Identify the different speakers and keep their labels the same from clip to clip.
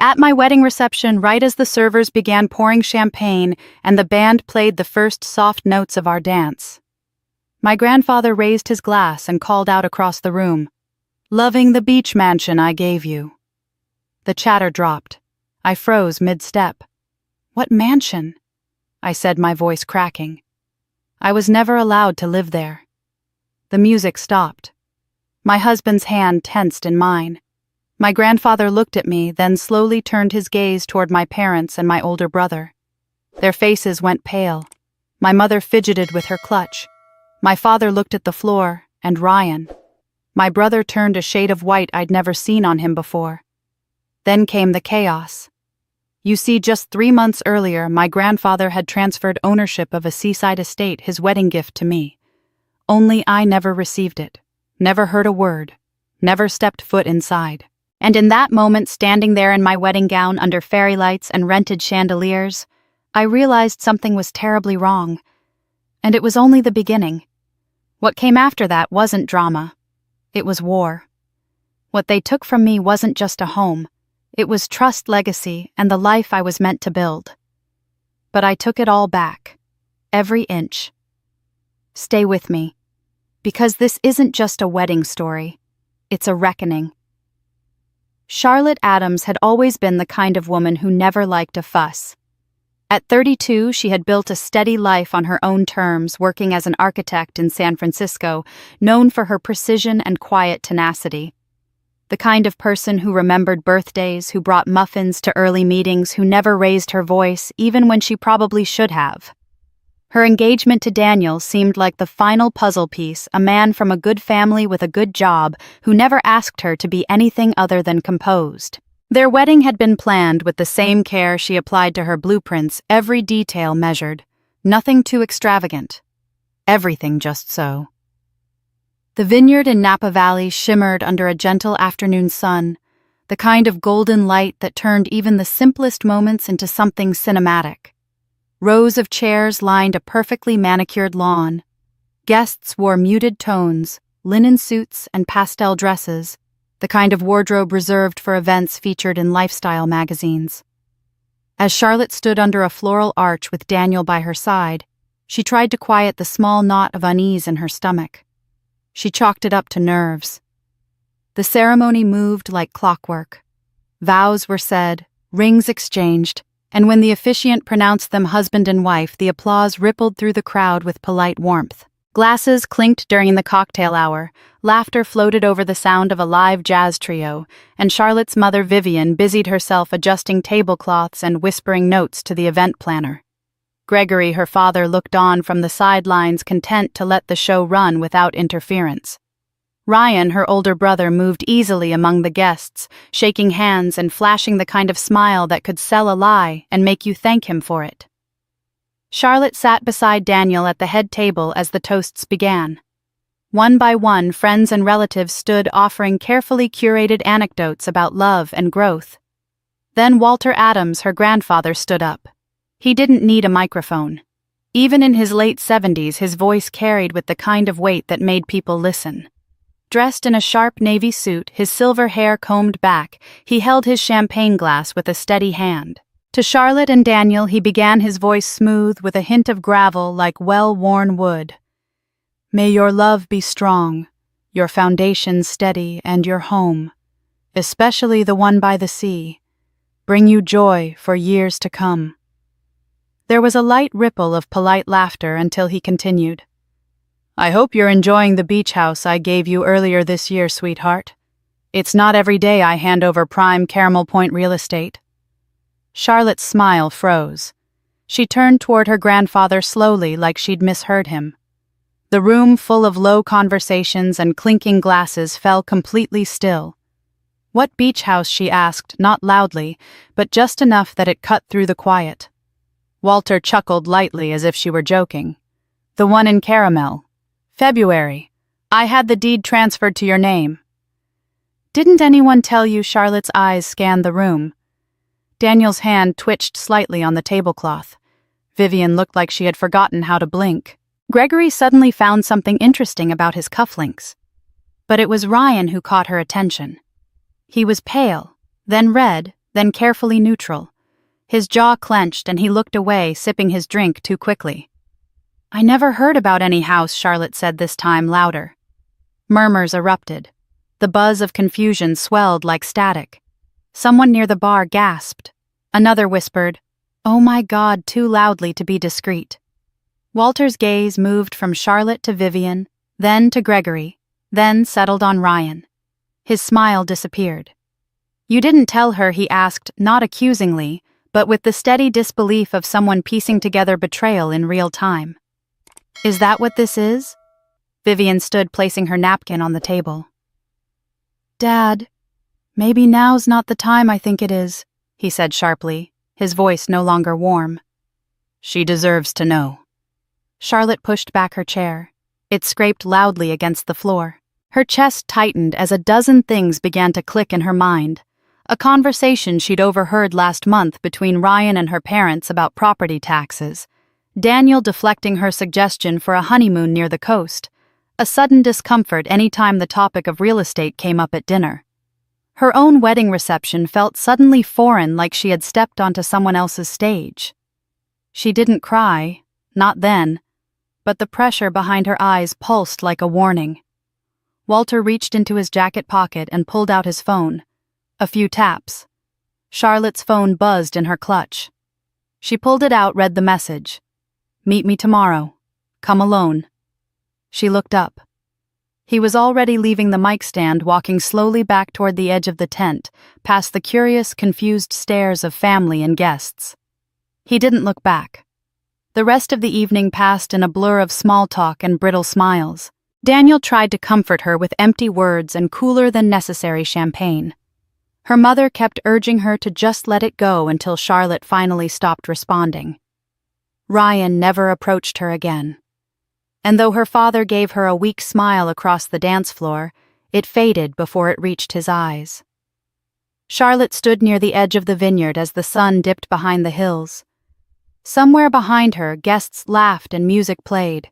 Speaker 1: At my wedding reception, right as the servers began pouring champagne and the band played the first soft notes of our dance, my grandfather raised his glass and called out across the room, "Loving the beach mansion I gave you." The chatter dropped. I froze mid-step. "What mansion?" I said, my voice cracking. I was never allowed to live there. The music stopped. My husband's hand tensed in mine. My grandfather looked at me, then slowly turned his gaze toward my parents and my older brother. Their faces went pale. My mother fidgeted with her clutch. My father looked at the floor, and Ryan. My brother turned a shade of white I'd never seen on him before. Then came the chaos. You see, just 3 months earlier, my grandfather had transferred ownership of a seaside estate, his wedding gift, to me. Only I never received it, never heard a word, never stepped foot inside. And in that moment, standing there in my wedding gown under fairy lights and rented chandeliers, I realized something was terribly wrong. And it was only the beginning. What came after that wasn't drama. It was war. What they took from me wasn't just a home. It was trust, legacy, and the life I was meant to build. But I took it all back. Every inch. Stay with me. Because this isn't just a wedding story. It's a reckoning. Charlotte Adams had always been the kind of woman who never liked a fuss. At 32, she had built a steady life on her own terms, working as an architect in San Francisco, known for her precision and quiet tenacity. The kind of person who remembered birthdays, who brought muffins to early meetings, who never raised her voice, even when she probably should have. Her engagement to Daniel seemed like the final puzzle piece, a man from a good family with a good job who never asked her to be anything other than composed. Their wedding had been planned with the same care she applied to her blueprints, every detail measured. Nothing too extravagant. Everything just so. The vineyard in Napa Valley shimmered under a gentle afternoon sun, the kind of golden light that turned even the simplest moments into something cinematic. Rows of chairs lined a perfectly manicured lawn. Guests wore muted tones, linen suits and pastel dresses, the kind of wardrobe reserved for events featured in lifestyle magazines. As Charlotte stood under a floral arch with Daniel by her side, she tried to quiet the small knot of unease in her stomach. She chalked it up to nerves. The ceremony moved like clockwork. Vows were said, rings exchanged, and when the officiant pronounced them husband and wife, the applause rippled through the crowd with polite warmth. Glasses clinked during the cocktail hour, laughter floated over the sound of a live jazz trio, and Charlotte's mother Vivian busied herself adjusting tablecloths and whispering notes to the event planner. Gregory, her father, looked on from the sidelines, content to let the show run without interference. Ryan, her older brother, moved easily among the guests, shaking hands and flashing the kind of smile that could sell a lie and make you thank him for it. Charlotte sat beside Daniel at the head table as the toasts began. One by one, friends and relatives stood offering carefully curated anecdotes about love and growth. Then Walter Adams, her grandfather, stood up. He didn't need a microphone. Even in his late 70s, his voice carried with the kind of weight that made people listen. Dressed in a sharp navy suit, his silver hair combed back, he held his champagne glass with a steady hand. To Charlotte and Daniel, he began, his voice smooth with a hint of gravel like well-worn wood. "May your love be strong, your foundation steady, and your home, especially the one by the sea, bring you joy for years to come." There was a light ripple of polite laughter until he continued. "I hope you're enjoying the beach house I gave you earlier this year, sweetheart. It's not every day I hand over prime Caramel Point real estate." Charlotte's smile froze. She turned toward her grandfather slowly, like she'd misheard him. The room, full of low conversations and clinking glasses, fell completely still. "What beach house?" she asked, not loudly, but just enough that it cut through the quiet. Walter chuckled lightly as if she were joking. "The one in Caramel. February. I had the deed transferred to your name." "Didn't anyone tell you?" Charlotte's eyes scanned the room. Daniel's hand twitched slightly on the tablecloth. Vivian looked like she had forgotten how to blink. Gregory suddenly found something interesting about his cufflinks. But it was Ryan who caught her attention. He was pale, then red, then carefully neutral. His jaw clenched and he looked away, sipping his drink too quickly. "I never heard about any house," Charlotte said this time louder. Murmurs erupted. The buzz of confusion swelled like static. Someone near the bar gasped. Another whispered, "Oh my God," too loudly to be discreet. Walter's gaze moved from Charlotte to Vivian, then to Gregory, then settled on Ryan. His smile disappeared. "You didn't tell her," he asked, not accusingly, but with the steady disbelief of someone piecing together betrayal in real time. "Is that what this is?" Vivian stood, placing her napkin on the table. "Dad, maybe now's not the time I think it is," he said sharply, his voice no longer warm. "She deserves to know." Charlotte pushed back her chair. It scraped loudly against the floor. Her chest tightened as a dozen things began to click in her mind. A conversation she'd overheard last month between Ryan and her parents about property taxes. Daniel deflecting her suggestion for a honeymoon near the coast. A sudden discomfort any time the topic of real estate came up at dinner. Her own wedding reception felt suddenly foreign, like she had stepped onto someone else's stage. She didn't cry, not then, but the pressure behind her eyes pulsed like a warning. Walter reached into his jacket pocket and pulled out his phone. A few taps. Charlotte's phone buzzed in her clutch. She pulled it out, read the message. "Meet me tomorrow. Come alone." She looked up. He was already leaving the mic stand, walking slowly back toward the edge of the tent, past the curious, confused stares of family and guests. He didn't look back. The rest of the evening passed in a blur of small talk and brittle smiles. Daniel tried to comfort her with empty words and cooler-than-necessary champagne. Her mother kept urging her to just let it go until Charlotte finally stopped responding. Ryan never approached her again. And though her father gave her a weak smile across the dance floor, it faded before it reached his eyes. Charlotte stood near the edge of the vineyard as the sun dipped behind the hills. Somewhere behind her, guests laughed and music played.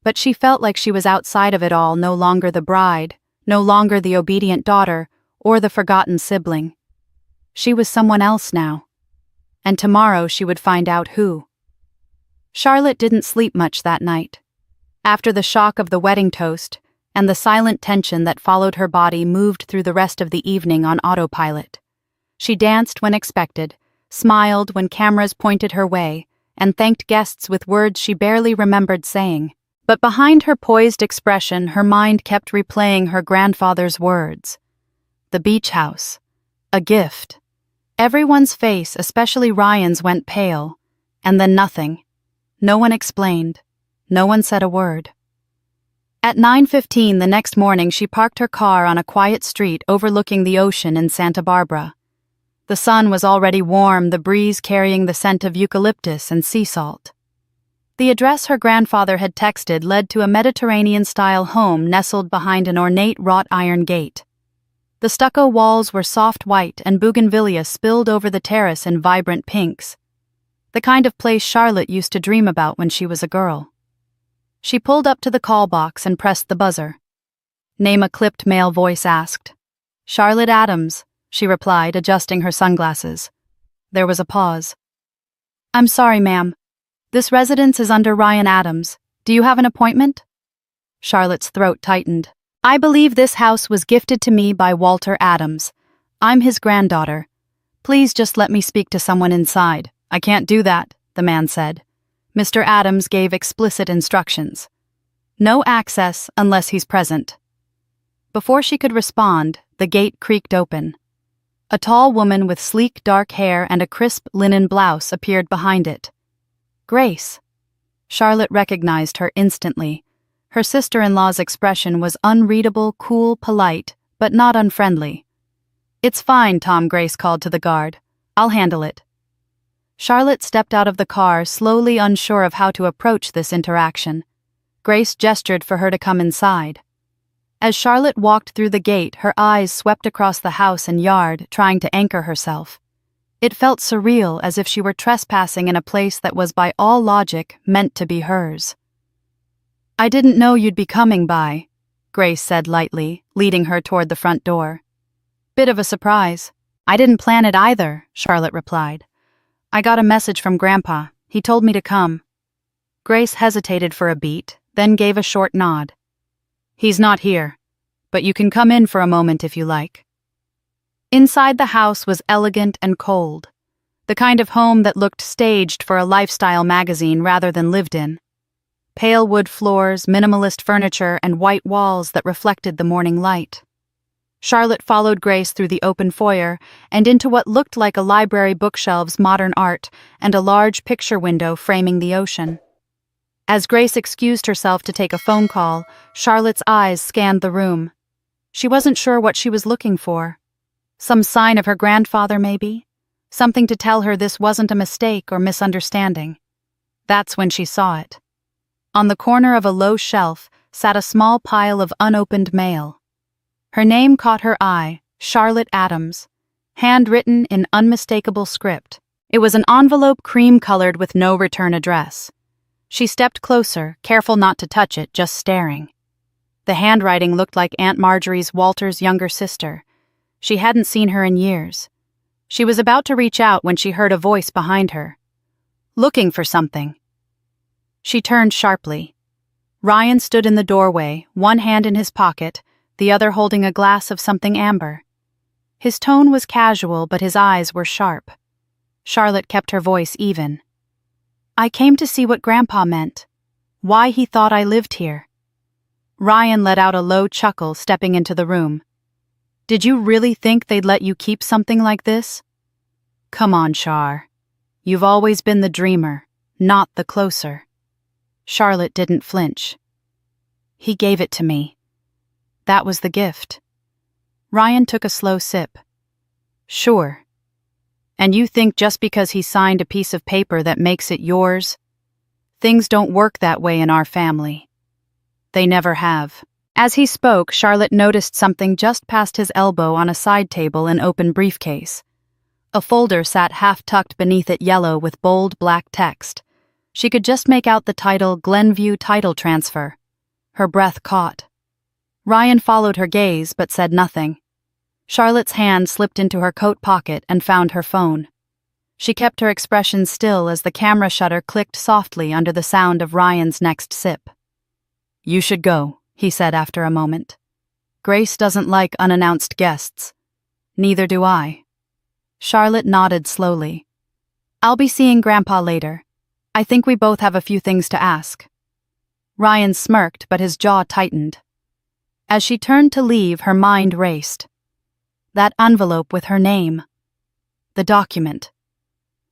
Speaker 1: But she felt like she was outside of it all, no longer the bride, no longer the obedient daughter, or the forgotten sibling. She was someone else now. And tomorrow she would find out who. Charlotte didn't sleep much that night. After the shock of the wedding toast, and the silent tension that followed, her body moved through the rest of the evening on autopilot. She danced when expected, smiled when cameras pointed her way, and thanked guests with words she barely remembered saying. But behind her poised expression, her mind kept replaying her grandfather's words. The beach house. A gift. Everyone's face, especially Ryan's, went pale, and then nothing. No one explained. No one said a word. At 9:15 the next morning, she parked her car on a quiet street overlooking the ocean in Santa Barbara. The sun was already warm, the breeze carrying the scent of eucalyptus and sea salt. The address her grandfather had texted led to a Mediterranean-style home nestled behind an ornate wrought iron gate. The stucco walls were soft white and bougainvillea spilled over the terrace in vibrant pinks. The kind of place Charlotte used to dream about when she was a girl. She pulled up to the call box and pressed the buzzer. Name, a clipped male voice asked. "Charlotte Adams," she replied, adjusting her sunglasses. There was a pause. "I'm sorry, ma'am. This residence is under Ryan Adams. Do you have an appointment?" Charlotte's throat tightened. "I believe this house was gifted to me by Walter Adams. I'm his granddaughter. Please just let me speak to someone inside." "I can't do that," the man said. Mr. Adams gave explicit instructions. No access unless he's present. Before she could respond, the gate creaked open. A tall woman with sleek dark hair and a crisp linen blouse appeared behind it. Grace. Charlotte recognized her instantly. Her sister-in-law's expression was unreadable, cool, polite, but not unfriendly. "It's fine, Tom," Grace called to the guard. "I'll handle it." Charlotte stepped out of the car, slowly unsure of how to approach this interaction. Grace gestured for her to come inside. As Charlotte walked through the gate, her eyes swept across the house and yard, trying to anchor herself. It felt surreal, as if she were trespassing in a place that was by all logic meant to be hers. "I didn't know you'd be coming by," Grace said lightly, leading her toward the front door. "Bit of a surprise. I didn't plan it either, Charlotte replied. I got a message from Grandpa. He told me to come. Grace hesitated for a beat, then gave a short nod. He's not here, but you can come in for a moment if you like. Inside the house was elegant and cold, the kind of home that looked staged for a lifestyle magazine rather than lived in. Pale wood floors, minimalist furniture, and white walls that reflected the morning light. Charlotte followed Grace through the open foyer and into what looked like a library bookshelves, modern art, and a large picture window framing the ocean. As Grace excused herself to take a phone call, Charlotte's eyes scanned the room. She wasn't sure what she was looking for. Some sign of her grandfather, maybe? Something to tell her this wasn't a mistake or misunderstanding. That's when she saw it. On the corner of a low shelf sat a small pile of unopened mail. Her name caught her eye, Charlotte Adams, handwritten in unmistakable script. It was an envelope cream-colored with no return address. She stepped closer, careful not to touch it, just staring. The handwriting looked like Aunt Marjorie's Walter's younger sister. She hadn't seen her in years. She was about to reach out when she heard a voice behind her. Looking for something. She turned sharply. Ryan stood in the doorway, one hand in his pocket, the other holding a glass of something amber. His tone was casual, but his eyes were sharp. Charlotte kept her voice even. I came to see what Grandpa meant. Why he thought I lived here. Ryan let out a low chuckle, stepping into the room. Did you really think they'd let you keep something like this? Come on, Char. You've always been the dreamer, not the closer. Charlotte didn't flinch. He gave it to me. That was the gift. Ryan took a slow sip. Sure. And you think just because he signed a piece of paper that makes it yours? Things don't work that way in our family. They never have. As he spoke, Charlotte noticed something just past his elbow on a side table, an open briefcase. A folder sat half-tucked beneath it, yellow with bold black text. She could just make out the title, Glenview Title Transfer. Her breath caught. Ryan followed her gaze but said nothing. Charlotte's hand slipped into her coat pocket and found her phone. She kept her expression still as the camera shutter clicked softly under the sound of Ryan's next sip. You should go, he said after a moment. Grace doesn't like unannounced guests. Neither do I. Charlotte nodded slowly. I'll be seeing Grandpa later. I think we both have a few things to ask. Ryan smirked, but his jaw tightened. As she turned to leave, her mind raced. That envelope with her name. The document.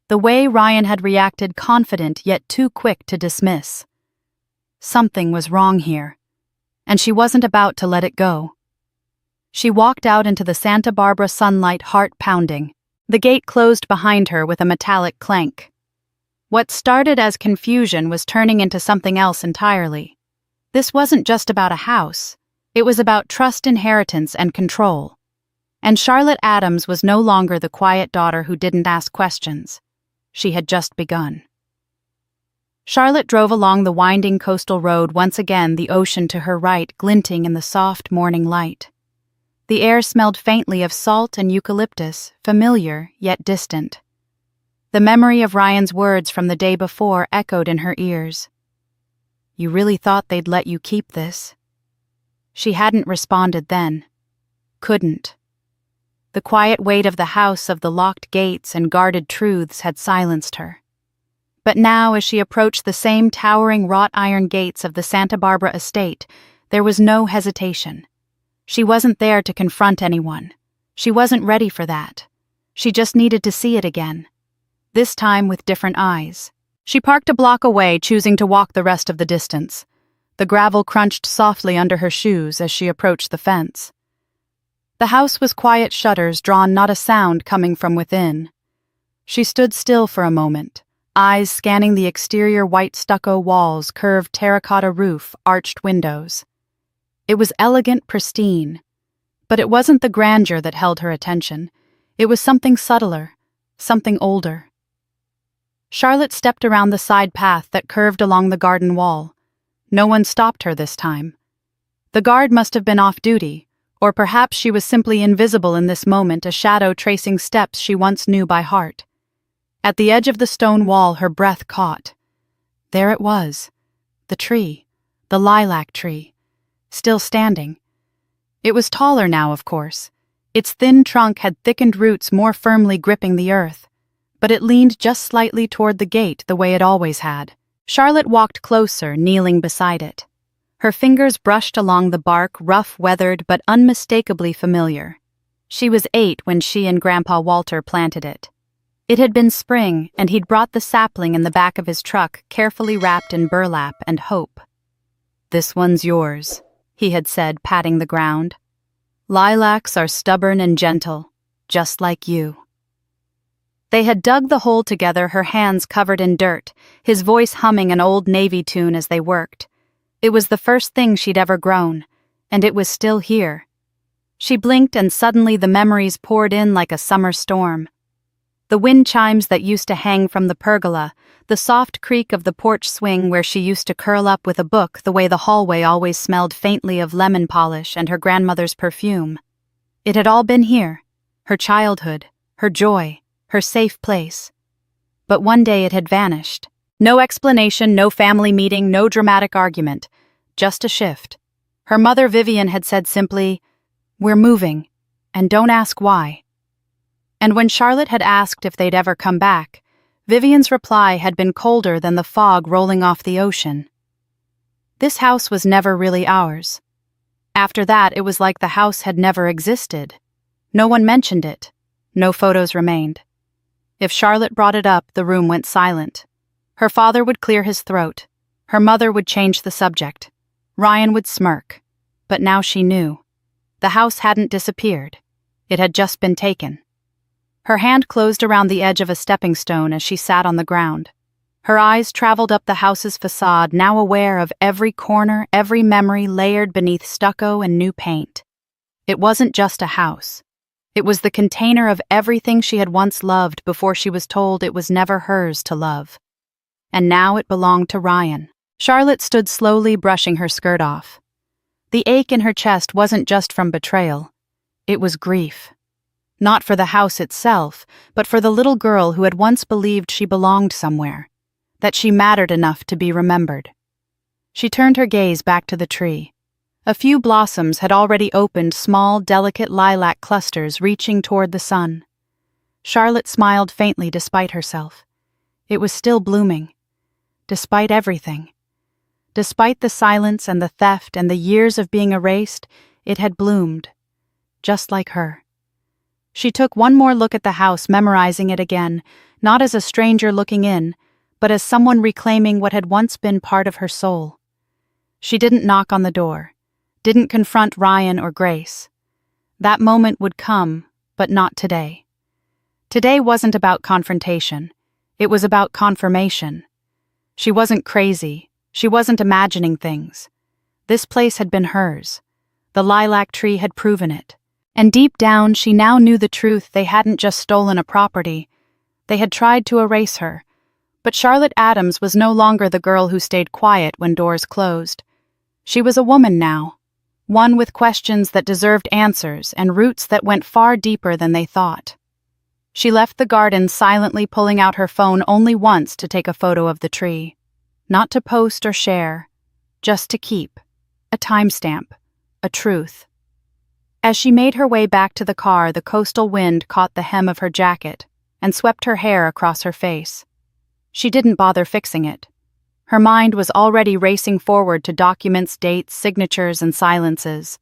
Speaker 1: The way Ryan had reacted, confident yet too quick to dismiss. Something was wrong here, and she wasn't about to let it go. She walked out into the Santa Barbara sunlight, heart pounding. The gate closed behind her with a metallic clank. What started as confusion was turning into something else entirely. This wasn't just about a house. It was about trust, inheritance, and control. And Charlotte Adams was no longer the quiet daughter who didn't ask questions. She had just begun. Charlotte drove along the winding coastal road, once again the ocean to her right glinting in the soft morning light. The air smelled faintly of salt and eucalyptus, familiar yet distant. The memory of Ryan's words from the day before echoed in her ears. You really thought they'd let you keep this? She hadn't responded then. Couldn't. The quiet weight of the house, of the locked gates and guarded truths had silenced her. But now, as she approached the same towering wrought iron gates of the Santa Barbara estate, there was no hesitation. She wasn't there to confront anyone. She wasn't ready for that. She just needed to see it again. This time with different eyes. She parked a block away, choosing to walk the rest of the distance. The gravel crunched softly under her shoes as she approached the fence. The house was quiet, shutters drawn, not a sound coming from within. She stood still for a moment, eyes scanning the exterior white stucco walls, curved terracotta roof, arched windows. It was elegant, pristine. But it wasn't the grandeur that held her attention. It was something subtler, something older. Charlotte stepped around the side path that curved along the garden wall. No one stopped her this time. The guard must have been off duty, Or perhaps she was simply invisible in this moment, a shadow tracing steps she once knew by heart. At the edge of the stone wall, her breath caught. There it was, the tree, the lilac tree, still standing. It was taller now, of course. Its thin trunk had thickened roots more firmly gripping the earth, but it leaned just slightly toward the gate the way it always had. Charlotte walked closer, kneeling beside it. Her fingers brushed along the bark, rough, weathered, but unmistakably familiar. She was 8 when she and Grandpa Walter planted it. It had been spring, and he'd brought the sapling in the back of his truck, carefully wrapped in burlap and hope. "This one's yours," he had said, patting the ground. "Lilacs are stubborn and gentle, just like you." They had dug the hole together, her hands covered in dirt, his voice humming an old Navy tune as they worked. It was the first thing she'd ever grown, and it was still here. She blinked, and suddenly the memories poured in like a summer storm. The wind chimes that used to hang from the pergola, the soft creak of the porch swing where she used to curl up with a book the way the hallway always smelled faintly of lemon polish and her grandmother's perfume. It had all been here, her childhood, her joy, her safe place. But one day it had vanished. No explanation, no family meeting, no dramatic argument. Just a shift. Her mother Vivian had said simply, "We're moving, and don't ask why." And when Charlotte had asked if they'd ever come back, Vivian's reply had been colder than the fog rolling off the ocean. This house was never really ours. After that, it was like the house had never existed. No one mentioned it. No photos remained. If Charlotte brought it up, the room went silent. Her father would clear his throat. Her mother would change the subject. Ryan would smirk. But now she knew. The house hadn't disappeared. It had just been taken. Her hand closed around the edge of a stepping stone as she sat on the ground. Her eyes traveled up the house's facade, now aware of every corner, every memory layered beneath stucco and new paint. It wasn't just a house. It was the container of everything she had once loved before she was told it was never hers to love. And now it belonged to Ryan. Charlotte stood slowly, brushing her skirt off. The ache in her chest wasn't just from betrayal. It was grief. Not for the house itself, but for the little girl who had once believed she belonged somewhere, that she mattered enough to be remembered. She turned her gaze back to the tree. A few blossoms had already opened, small, delicate lilac clusters reaching toward the sun. Charlotte smiled faintly despite herself. It was still blooming. Despite everything. Despite the silence and the theft and the years of being erased, it had bloomed. Just like her. She took one more look at the house, memorizing it again, not as a stranger looking in, but as someone reclaiming what had once been part of her soul. She didn't knock on the door, didn't confront Ryan or Grace. That moment would come, but not today. Today wasn't about confrontation. It was about confirmation. She wasn't crazy. She wasn't imagining things. This place had been hers. The lilac tree had proven it. And deep down, she now knew the truth. They hadn't just stolen a property. They had tried to erase her. But Charlotte Adams was no longer the girl who stayed quiet when doors closed. She was a woman now. One with questions that deserved answers and roots that went far deeper than they thought. She left the garden silently, pulling out her phone only once to take a photo of the tree. Not to post or share, just to keep. A timestamp. A truth. As she made her way back to the car, the coastal wind caught the hem of her jacket and swept her hair across her face. She didn't bother fixing it. Her mind was already racing forward to documents, dates, signatures, and silences.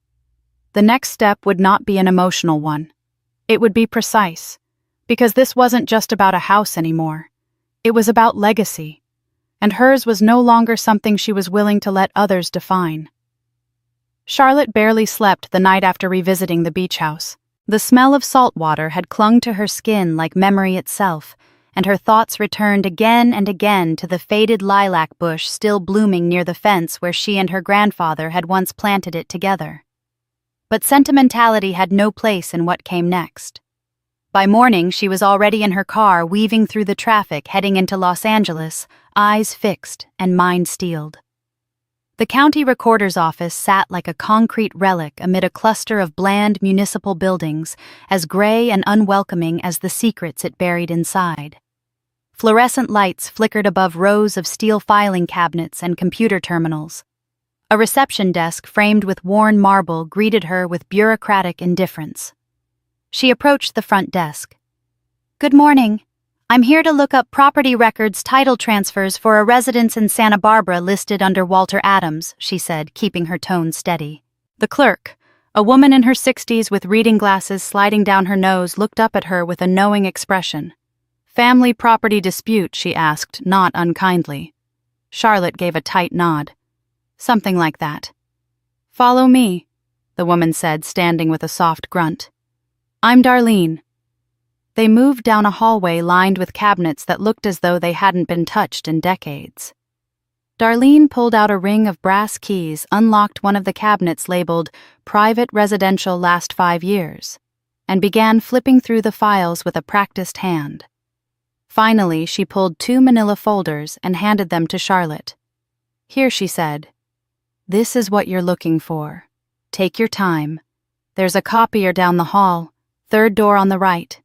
Speaker 1: The next step would not be an emotional one. It would be precise. Because this wasn't just about a house anymore. It was about legacy, and hers was no longer something she was willing to let others define. Charlotte barely slept the night after revisiting the beach house. The smell of salt water had clung to her skin like memory itself, and her thoughts returned again and again to the faded lilac bush still blooming near the fence where she and her grandfather had once planted it together. But sentimentality had no place in what came next. By morning, she was already in her car, weaving through the traffic, heading into Los Angeles, eyes fixed and mind steeled. The county recorder's office sat like a concrete relic amid a cluster of bland municipal buildings, as gray and unwelcoming as the secrets it buried inside. Fluorescent lights flickered above rows of steel filing cabinets and computer terminals. A reception desk framed with worn marble greeted her with bureaucratic indifference. She approached the front desk. "Good morning. I'm here to look up property records title transfers for a residence in Santa Barbara listed under Walter Adams," she said, keeping her tone steady. The clerk, a woman in her 60s with reading glasses sliding down her nose, looked up at her with a knowing expression. "Family property dispute?" she asked, not unkindly. Charlotte gave a tight nod. "Something like that." "Follow me," the woman said, standing with a soft grunt. "I'm Darlene." They moved down a hallway lined with cabinets that looked as though they hadn't been touched in decades. Darlene pulled out a ring of brass keys, unlocked one of the cabinets labeled "Private Residential Last 5 Years," and began flipping through the files with a practiced hand. Finally, she pulled 2 manila folders and handed them to Charlotte. "Here," she said. "This is what you're looking for. Take your time. There's a copier down the hall, 3rd door on the right."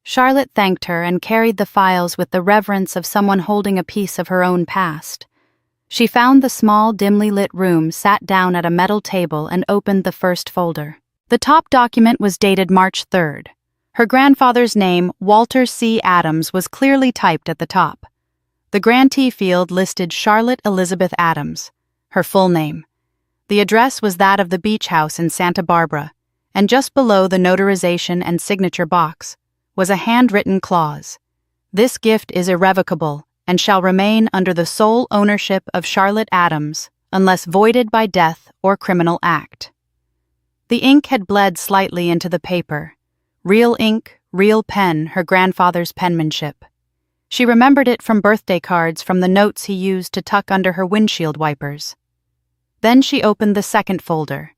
Speaker 1: Charlotte thanked her and carried the files with the reverence of someone holding a piece of her own past. She found the small, dimly lit room, sat down at a metal table, and opened the first folder. The top document was dated March 3rd. Her grandfather's name, Walter C. Adams, was clearly typed at the top. The grantee field listed Charlotte Elizabeth Adams, her full name. The address was that of the beach house in Santa Barbara, and just below the notarization and signature box was a handwritten clause. "This gift is irrevocable and shall remain under the sole ownership of Charlotte Adams unless voided by death or criminal act." The ink had bled slightly into the paper. Real ink, real pen, her grandfather's penmanship. She remembered it from birthday cards, from the notes he used to tuck under her windshield wipers. Then she opened the second folder.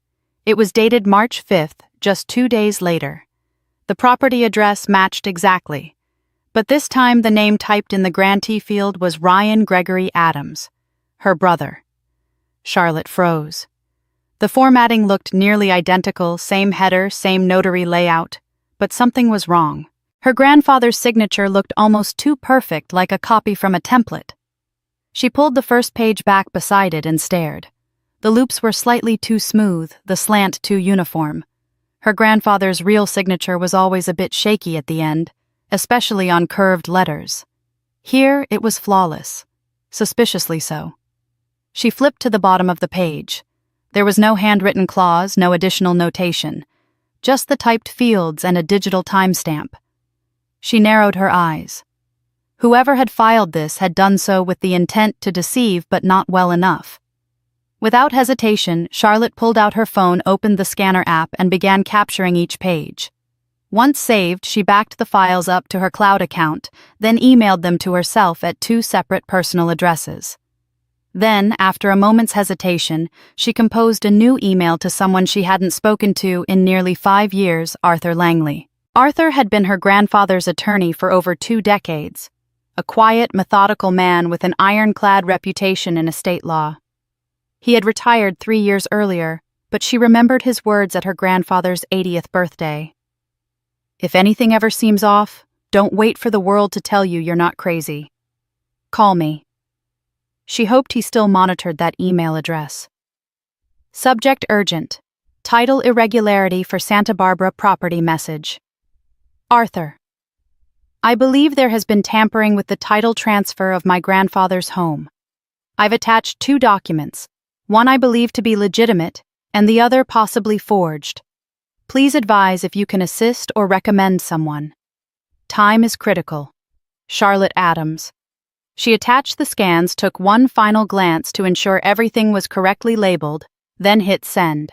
Speaker 1: It was dated March 5th, just 2 days later. The property address matched exactly, but this time the name typed in the grantee field was Ryan Gregory Adams, her brother. Charlotte froze. The formatting looked nearly identical, same header, same notary layout, but something was wrong. Her grandfather's signature looked almost too perfect, like a copy from a template. She pulled the first page back beside it and stared. The loops were slightly too smooth, the slant too uniform. Her grandfather's real signature was always a bit shaky at the end, especially on curved letters. Here it was flawless, suspiciously so. She flipped to the bottom of the page. There was no handwritten clause, no additional notation, just the typed fields and a digital timestamp. She narrowed her eyes. Whoever had filed this had done so with the intent to deceive, but not well enough. Without hesitation, Charlotte pulled out her phone, opened the scanner app, and began capturing each page. Once saved, she backed the files up to her cloud account, then emailed them to herself at 2 separate personal addresses. Then, after a moment's hesitation, she composed a new email to someone she hadn't spoken to in nearly 5 years, Arthur Langley. Arthur had been her grandfather's attorney for over 2 decades, a quiet, methodical man with an ironclad reputation in estate law. He had retired 3 years earlier, but she remembered his words at her grandfather's 80th birthday. "If anything ever seems off, don't wait for the world to tell you you're not crazy. Call me." She hoped he still monitored that email address. Subject urgent. Title irregularity for Santa Barbara property message. Arthur. I believe there has been tampering with the title transfer of my grandfather's home. I've attached 2 documents, one I believe to be legitimate and the other possibly forged. Please advise if you can assist or recommend someone. Time is critical. Charlotte Adams. She attached the scans, took one final glance to ensure everything was correctly labeled, then hit send.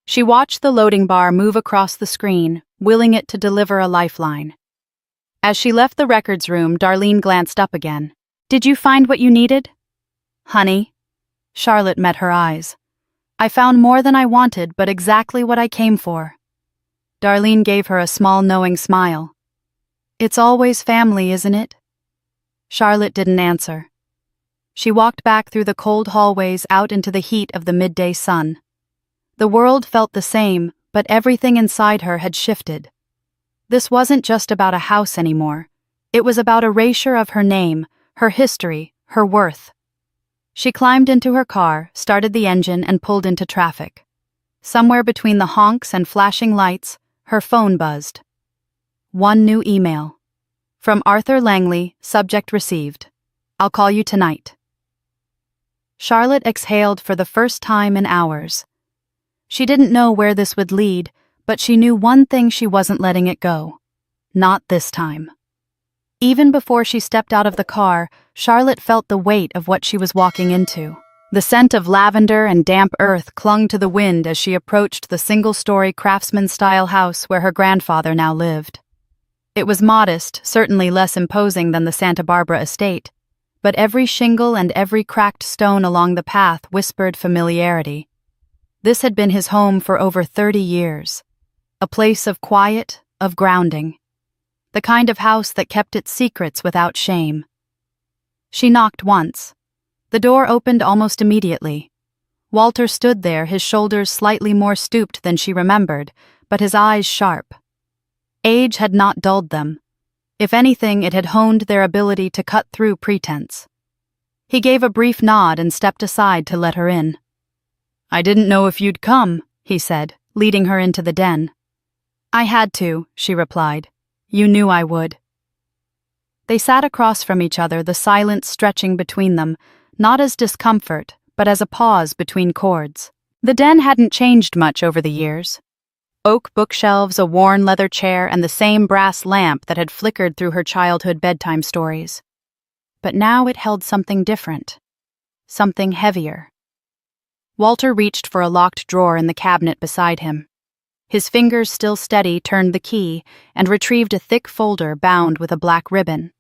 Speaker 1: She watched the loading bar move across the screen, willing it to deliver a lifeline. As she left the records room, Darlene glanced up again. "Did you find what you needed?" "Honey." Charlotte met her eyes. "I found more than I wanted, but exactly what I came for." Darlene gave her a small, knowing smile. "It's always family, isn't it?" Charlotte didn't answer. She walked back through the cold hallways out into the heat of the midday sun. The world felt the same, but everything inside her had shifted. This wasn't just about a house anymore. It was about erasure of her name, her history, her worth. She climbed into her car, started the engine, and pulled into traffic. Somewhere between the honks and flashing lights, her phone buzzed. One new email. From Arthur Langley, subject received. I'll call you tonight. Charlotte exhaled for the first time in hours. She didn't know where this would lead, but she knew one thing: she wasn't letting it go. Not this time. Even before she stepped out of the car, Charlotte felt the weight of what she was walking into. The scent of lavender and damp earth clung to the wind as she approached the single-story craftsman-style house where her grandfather now lived. It was modest, certainly less imposing than the Santa Barbara estate, but every shingle and every cracked stone along the path whispered familiarity. This had been his home for over 30 years. A place of quiet, of grounding. The kind of house that kept its secrets without shame. She knocked once. The door opened almost immediately. Walter stood there, his shoulders slightly more stooped than she remembered, but his eyes sharp. Age had not dulled them. If anything, it had honed their ability to cut through pretense. He gave a brief nod and stepped aside to let her in. "I didn't know if you'd come," he said, leading her into the den. "I had to," she replied. "You knew I would." They sat across from each other, the silence stretching between them, not as discomfort, but as a pause between chords. The den hadn't changed much over the years. Oak bookshelves, a worn leather chair, and the same brass lamp that had flickered through her childhood bedtime stories. But now it held something different. Something heavier. Walter reached for a locked drawer in the cabinet beside him. His fingers, still steady, turned the key and retrieved a thick folder bound with a black ribbon.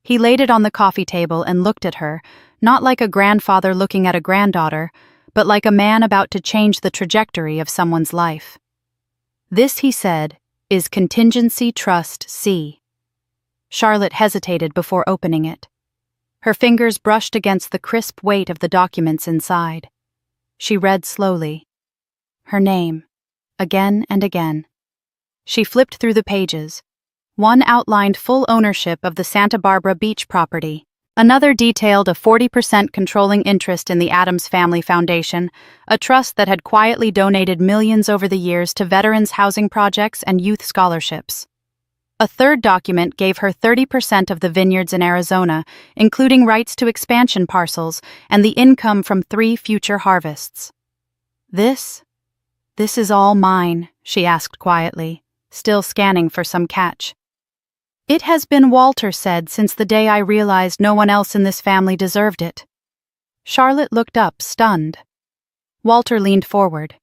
Speaker 1: He laid it on the coffee table and looked at her, not like a grandfather looking at a granddaughter, but like a man about to change the trajectory of someone's life. "This," he said, "is Contingency Trust C." Charlotte hesitated before opening it. Her fingers brushed against the crisp weight of the documents inside. She read slowly. Her name. Again and again. She flipped through the pages. One outlined full ownership of the Santa Barbara beach property. Another detailed a 40% controlling interest in the Addams Family Foundation, a trust that had quietly donated millions over the years to veterans' housing projects and youth scholarships. A third document gave her 30% of the vineyards in Arizona, including rights to expansion parcels and the income from 3 future harvests. This is all mine," she asked quietly, still scanning for some catch. "It has been," Walter said, "since the day I realized no one else in this family deserved it." Charlotte looked up, stunned. Walter leaned forward.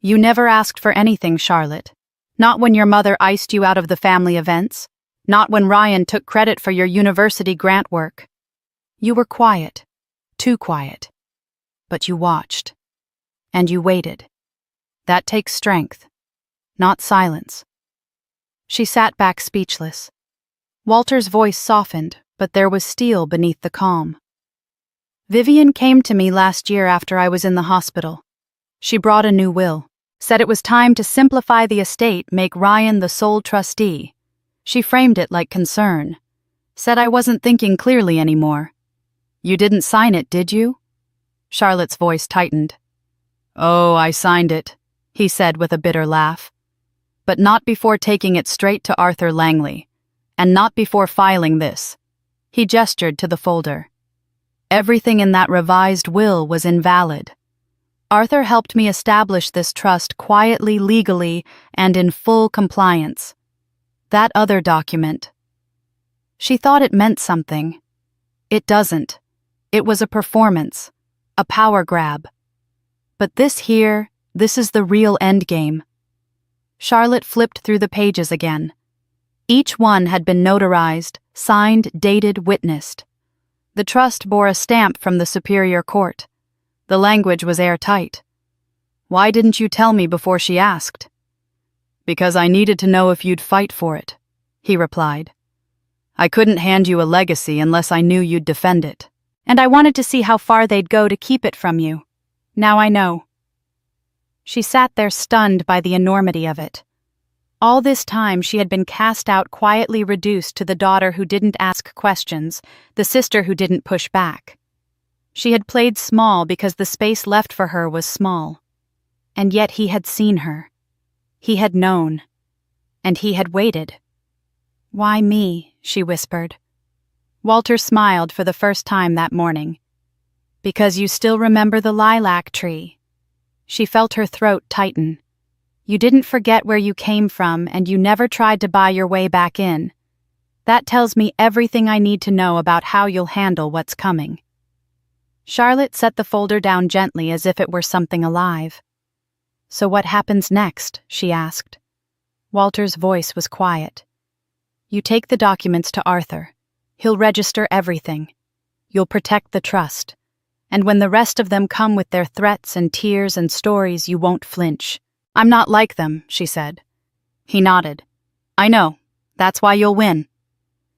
Speaker 1: "You never asked for anything, Charlotte. Not when your mother iced you out of the family events. Not when Ryan took credit for your university grant work. You were quiet. Too quiet. But you watched. And you waited. That takes strength. Not silence." She sat back speechless. Walter's voice softened, but there was steel beneath the calm. "Vivian came to me last year after I was in the hospital. She brought a new will. Said it was time to simplify the estate, make Ryan the sole trustee. She framed it like concern. Said I wasn't thinking clearly anymore. You didn't sign it, did you?" Charlotte's voice tightened. "Oh, I signed it," he said with a bitter laugh. "But not before taking it straight to Arthur Langley. And not before filing this." He gestured to the folder. "Everything in that revised will was invalid. Arthur helped me establish this trust quietly, legally, and in full compliance. That other document." She thought it meant something. It doesn't. It was a performance, a power grab. But this is the real endgame. Charlotte flipped through the pages again. Each one had been notarized, signed, dated, witnessed. The trust bore a stamp from the Superior Court. The language was airtight. "Why didn't you tell me before she asked?" "Because I needed to know if you'd fight for it," he replied. "I couldn't hand you a legacy unless I knew you'd defend it. And I wanted to see how far they'd go to keep it from you. Now I know." She sat there stunned by the enormity of it. All this time she had been cast out, quietly reduced to the daughter who didn't ask questions, the sister who didn't push back. She had played small because the space left for her was small. And yet he had seen her. He had known. And he had waited. "Why me?" she whispered. Walter smiled for the first time that morning. "Because you still remember the lilac tree." She felt her throat tighten. "You didn't forget where you came from, and you never tried to buy your way back in. That tells me everything I need to know about how you'll handle what's coming." Charlotte set the folder down gently as if it were something alive. "So what happens next?" she asked. Walter's voice was quiet. "You take the documents to Arthur. He'll register everything. You'll protect the trust. And when the rest of them come with their threats and tears and stories, you won't flinch." "I'm not like them," she said. He nodded. "I know. That's why you'll win."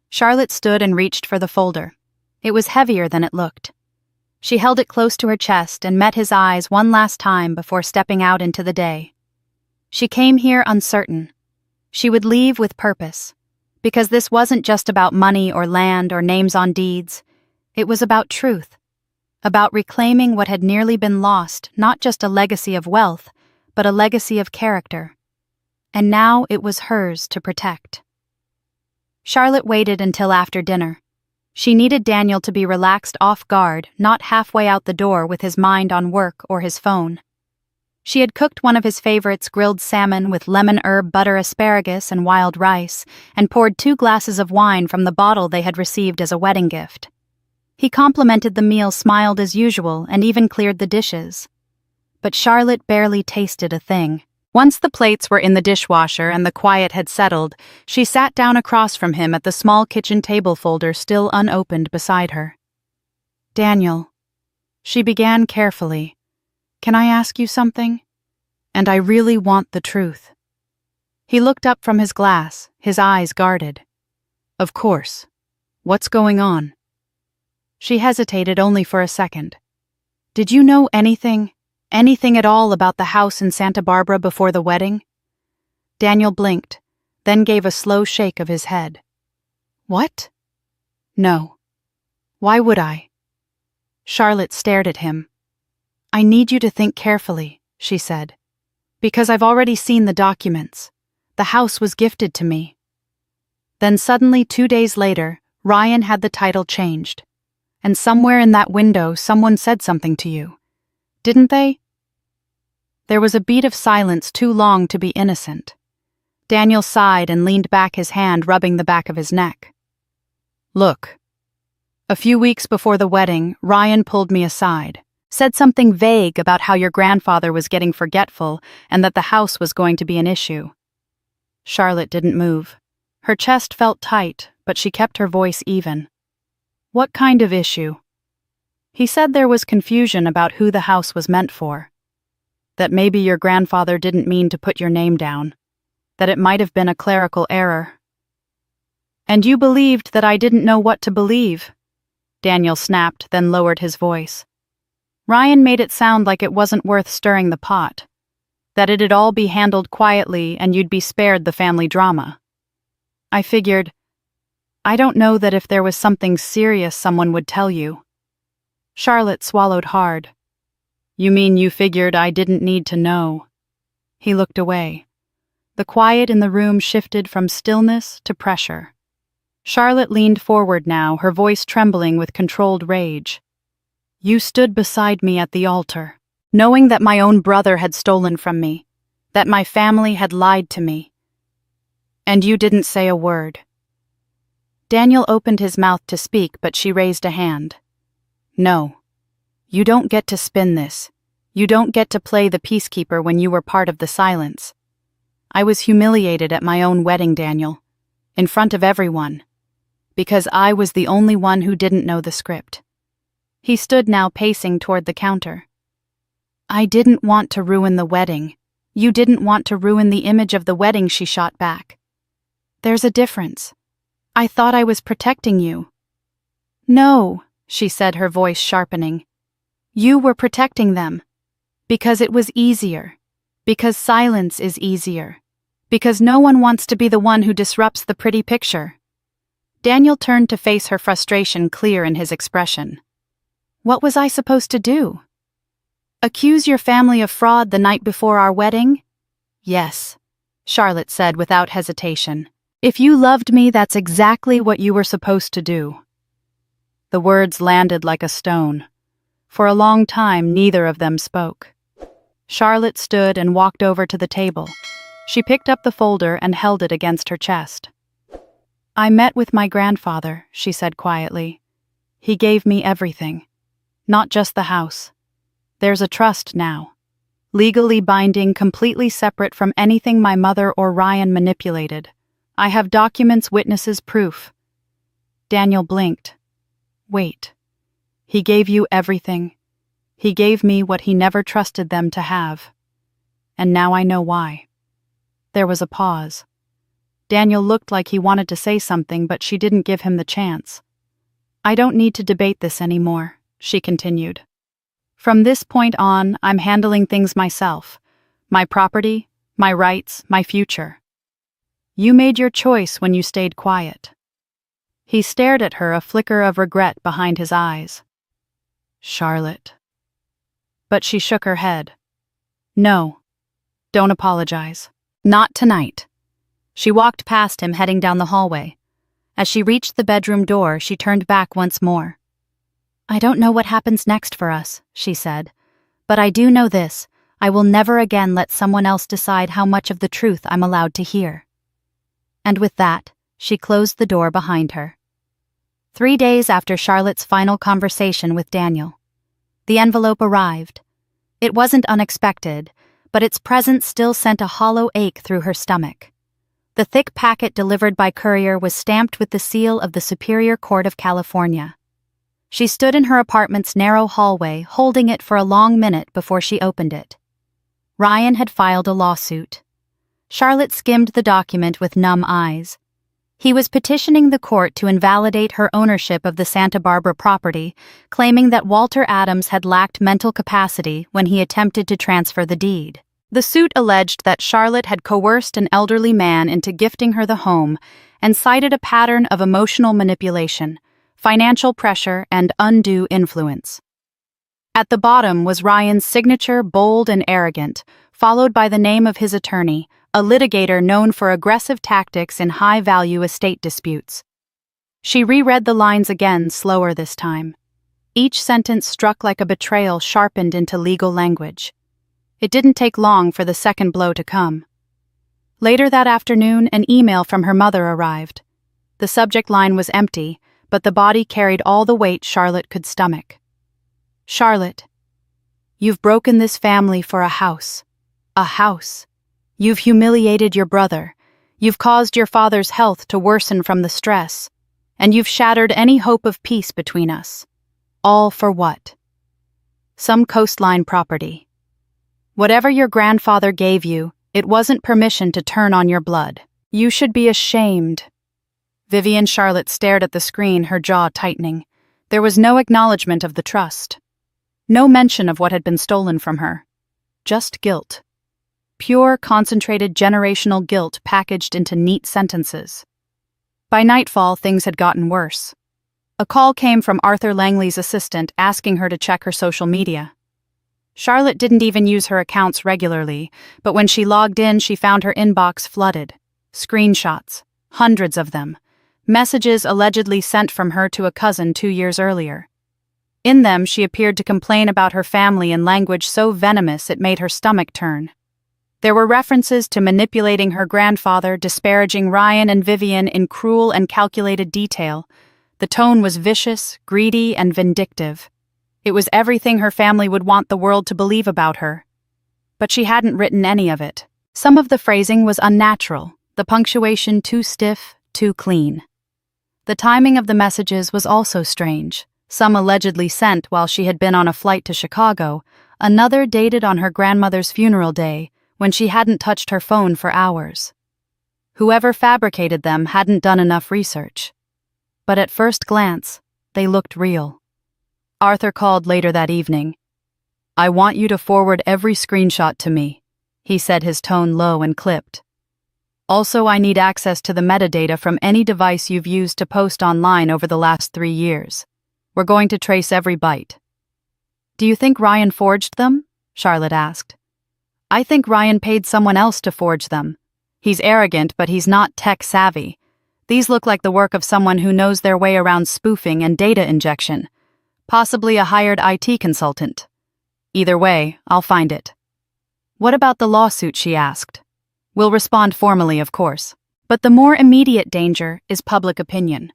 Speaker 1: Charlotte stood and reached for the folder. It was heavier than it looked. She held it close to her chest and met his eyes one last time before stepping out into the day. She came here uncertain. She would leave with purpose. Because this wasn't just about money or land or names on deeds. It was about truth. About reclaiming what had nearly been lost, not just a legacy of wealth, but a legacy of character. And now it was hers to protect. Charlotte waited until after dinner. She needed Daniel to be relaxed, off guard, not halfway out the door with his mind on work or his phone. She had cooked one of his favorites, grilled salmon with lemon herb butter asparagus and wild rice, and poured 2 glasses of wine from the bottle they had received as a wedding gift. He complimented the meal, smiled as usual, and even cleared the dishes. But Charlotte barely tasted a thing. Once the plates were in the dishwasher and the quiet had settled, she sat down across from him at the small kitchen table folder still unopened beside her. "Daniel," she began carefully, "can I ask you something? And I really want the truth." He looked up from his glass, his eyes guarded. "Of course. What's going on?" She hesitated only for a second. "Did you know anything at all about the house in Santa Barbara before the wedding?" Daniel blinked, then gave a slow shake of his head. "What?" "No. Why would I?" Charlotte stared at him. "I need you to think carefully," she said. "Because I've already seen the documents. The house was gifted to me." Then suddenly, 2 days later, Ryan had the title changed. And somewhere in that window someone said something to you. Didn't they? There was a beat of silence too long to be innocent. Daniel sighed and leaned back, his hand rubbing the back of his neck. "Look. A few weeks before the wedding, Ryan pulled me aside. Said something vague about how your grandfather was getting forgetful and that the house was going to be an issue." Charlotte didn't move. Her chest felt tight, but she kept her voice even. "What kind of issue?" "He said there was confusion about who the house was meant for. That maybe your grandfather didn't mean to put your name down. That it might have been a clerical error." "And you believed that I didn't know what to believe?" Daniel snapped, then lowered his voice. "Ryan made it sound like it wasn't worth stirring the pot. That it'd all be handled quietly and you'd be spared the family drama. I figured, I don't know that if there was something serious someone would tell you." Charlotte swallowed hard. "You mean you figured I didn't need to know?" He looked away. The quiet in the room shifted from stillness to pressure. Charlotte leaned forward now, her voice trembling with controlled rage. "You stood beside me at the altar, knowing that my own brother had stolen from me, that my family had lied to me. And you didn't say a word." Daniel opened his mouth to speak, but she raised a hand. "No. You don't get to spin this. You don't get to play the peacekeeper when you were part of the silence. I was humiliated at my own wedding, Daniel, in front of everyone, because I was the only one who didn't know the script." He stood now, pacing toward the counter. "I didn't want to ruin the wedding. You didn't want to ruin the image of the wedding," she shot back. "There's a difference. I thought I was protecting you." "No," she said, her voice sharpening. You were protecting them. Because it was easier. Because silence is easier. Because no one wants to be the one who disrupts the pretty picture. Daniel turned to face her frustration clear in his expression. What was I supposed to do? Accuse your family of fraud the night before our wedding? Yes, Charlotte said without hesitation. If you loved me, that's exactly what you were supposed to do. The words landed like a stone. For a long time, neither of them spoke. Charlotte stood and walked over to the table. She picked up the folder and held it against her chest. I met with my grandfather, she said quietly. He gave me everything. Not just the house. There's a trust now. Legally binding, completely separate from anything my mother or Ryan manipulated. I have documents, witnesses, proof. Daniel blinked. Wait. He gave you everything. He gave me what he never trusted them to have. And now I know why. There was a pause. Daniel looked like he wanted to say something, but she didn't give him the chance. I don't need to debate this anymore, she continued. From this point on, I'm handling things myself. My property, my rights, my future. You made your choice when you stayed quiet. He stared at her, a flicker of regret behind his eyes. Charlotte. But she shook her head. No. Don't apologize. Not tonight. She walked past him, heading down the hallway. As she reached the bedroom door, she turned back once more. I don't know what happens next for us, she said. But I do know this. I will never again let someone else decide how much of the truth I'm allowed to hear. And with that, she closed the door behind her. 3 days after Charlotte's final conversation with Daniel, the envelope arrived. It wasn't unexpected, but its presence still sent a hollow ache through her stomach. The thick packet delivered by courier was stamped with the seal of the Superior Court of California. She stood in her apartment's narrow hallway, holding it for a long minute before she opened it. Ryan had filed a lawsuit. Charlotte skimmed the document with numb eyes. He was petitioning the court to invalidate her ownership of the Santa Barbara property, claiming that Walter Adams had lacked mental capacity when he attempted to transfer the deed. The suit alleged that Charlotte had coerced an elderly man into gifting her the home and cited a pattern of emotional manipulation, financial pressure, and undue influence. At the bottom was Ryan's signature, bold and arrogant, followed by the name of his attorney, a litigator known for aggressive tactics in high-value estate disputes. She reread the lines again, slower this time. Each sentence struck like a betrayal sharpened into legal language. It didn't take long for the second blow to come. Later that afternoon, an email from her mother arrived. The subject line was empty, but the body carried all the weight Charlotte could stomach. Charlotte, you've broken this family for a house. A house. You've humiliated your brother. You've caused your father's health to worsen from the stress. And you've shattered any hope of peace between us. All for what? Some coastline property. Whatever your grandfather gave you, it wasn't permission to turn on your blood. You should be ashamed. Vivian Charlotte stared at the screen, her jaw tightening. There was no acknowledgement of the trust. No mention of what had been stolen from her. Just guilt. Pure, concentrated generational guilt packaged into neat sentences. By nightfall, things had gotten worse. A call came from Arthur Langley's assistant asking her to check her social media. Charlotte didn't even use her accounts regularly, but when she logged in, she found her inbox flooded. Screenshots, hundreds of them. Messages allegedly sent from her to a cousin 2 years earlier. In them, she appeared to complain about her family in language so venomous it made her stomach turn. There were references to manipulating her grandfather, disparaging Ryan and Vivian in cruel and calculated detail. The tone was vicious, greedy, and vindictive. It was everything her family would want the world to believe about her. But she hadn't written any of it. Some of the phrasing was unnatural, the punctuation too stiff, too clean. The timing of the messages was also strange. Some allegedly sent while she had been on a flight to Chicago, another dated on her grandmother's funeral day, when she hadn't touched her phone for hours. Whoever fabricated them hadn't done enough research. But at first glance, they looked real. Arthur called later that evening. "I want you to forward every screenshot to me," he said, his tone low and clipped. "Also, I need access to the metadata from any device you've used to post online over the last 3 years. We're going to trace every byte." "Do you think Ryan forged them?" Charlotte asked. "I think Ryan paid someone else to forge them. He's arrogant, but he's not tech-savvy. These look like the work of someone who knows their way around spoofing and data injection. Possibly a hired IT consultant. Either way, I'll find it." "What about the lawsuit?" she asked. "We'll respond formally, of course. But the more immediate danger is public opinion.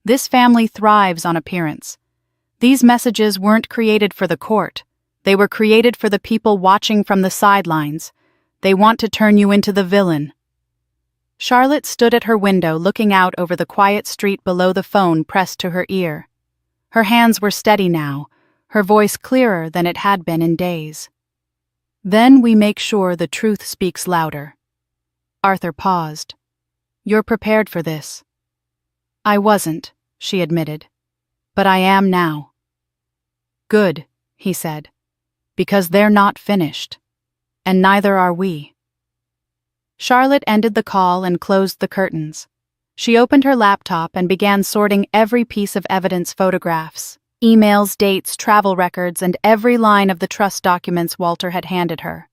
Speaker 1: This family thrives on appearance. These messages weren't created for the court. They were created for the people watching from the sidelines. They want to turn you into the villain." Charlotte stood at her window looking out over the quiet street below, the phone pressed to her ear. Her hands were steady now, her voice clearer than it had been in days. "Then we make sure the truth speaks louder." Arthur paused. "You're prepared for this." "I wasn't," she admitted. "But I am now." "Good," he said. "Because they're not finished. And neither are we." Charlotte ended the call and closed the curtains. She opened her laptop and began sorting every piece of evidence: photographs, emails, dates, travel records, and every line of the trust documents Walter had handed her.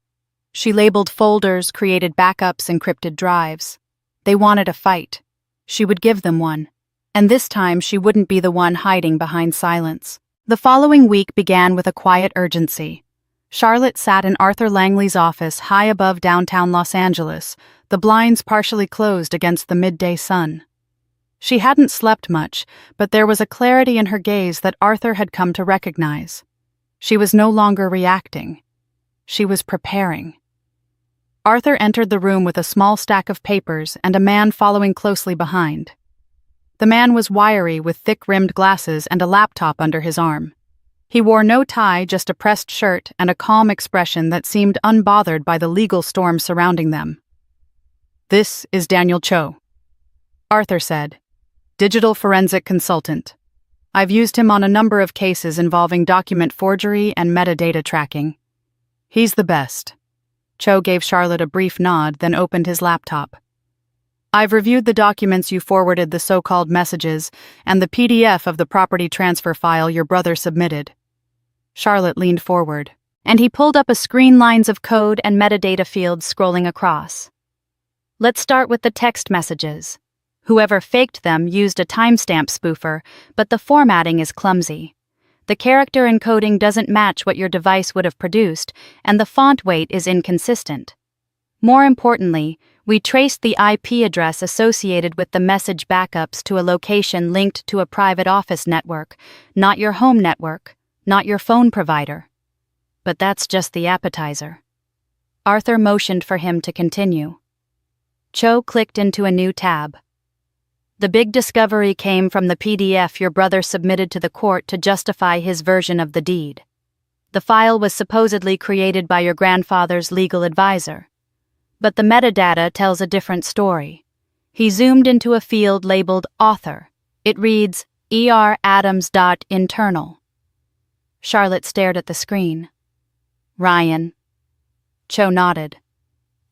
Speaker 1: She labeled folders, created backups, encrypted drives. They wanted a fight. She would give them one. And this time she wouldn't be the one hiding behind silence. The following week began with a quiet urgency. Charlotte sat in Arthur Langley's office high above downtown Los Angeles, the blinds partially closed against the midday sun. She hadn't slept much, but there was a clarity in her gaze that Arthur had come to recognize. She was no longer reacting. She was preparing. Arthur entered the room with a small stack of papers and a man following closely behind. The man was wiry with thick-rimmed glasses and a laptop under his arm. He wore no tie, just a pressed shirt and a calm expression that seemed unbothered by the legal storm surrounding them. "This is Daniel Cho," Arthur said, "digital forensic consultant. I've used him on a number of cases involving document forgery and metadata tracking. He's the best." Cho gave Charlotte a brief nod, then opened his laptop. "I've reviewed the documents you forwarded, the so-called messages, and the PDF of the property transfer file your brother submitted." Charlotte leaned forward, and he pulled up a screen, lines of code and metadata fields scrolling across. "Let's start with the text messages. Whoever faked them used a timestamp spoofer, but the formatting is clumsy. The character encoding doesn't match what your device would have produced, and the font weight is inconsistent. More importantly, we traced the IP address associated with the message backups to a location linked to a private office network, not your home network, not your phone provider. But that's just the appetizer." Arthur motioned for him to continue. Cho clicked into a new tab. "The big discovery came from the PDF your brother submitted to the court to justify his version of the deed. The file was supposedly created by your grandfather's legal advisor. But the metadata tells a different story. He zoomed into a field labeled author. It reads ER.Adams.internal. Charlotte stared at the screen. "Ryan." Cho nodded.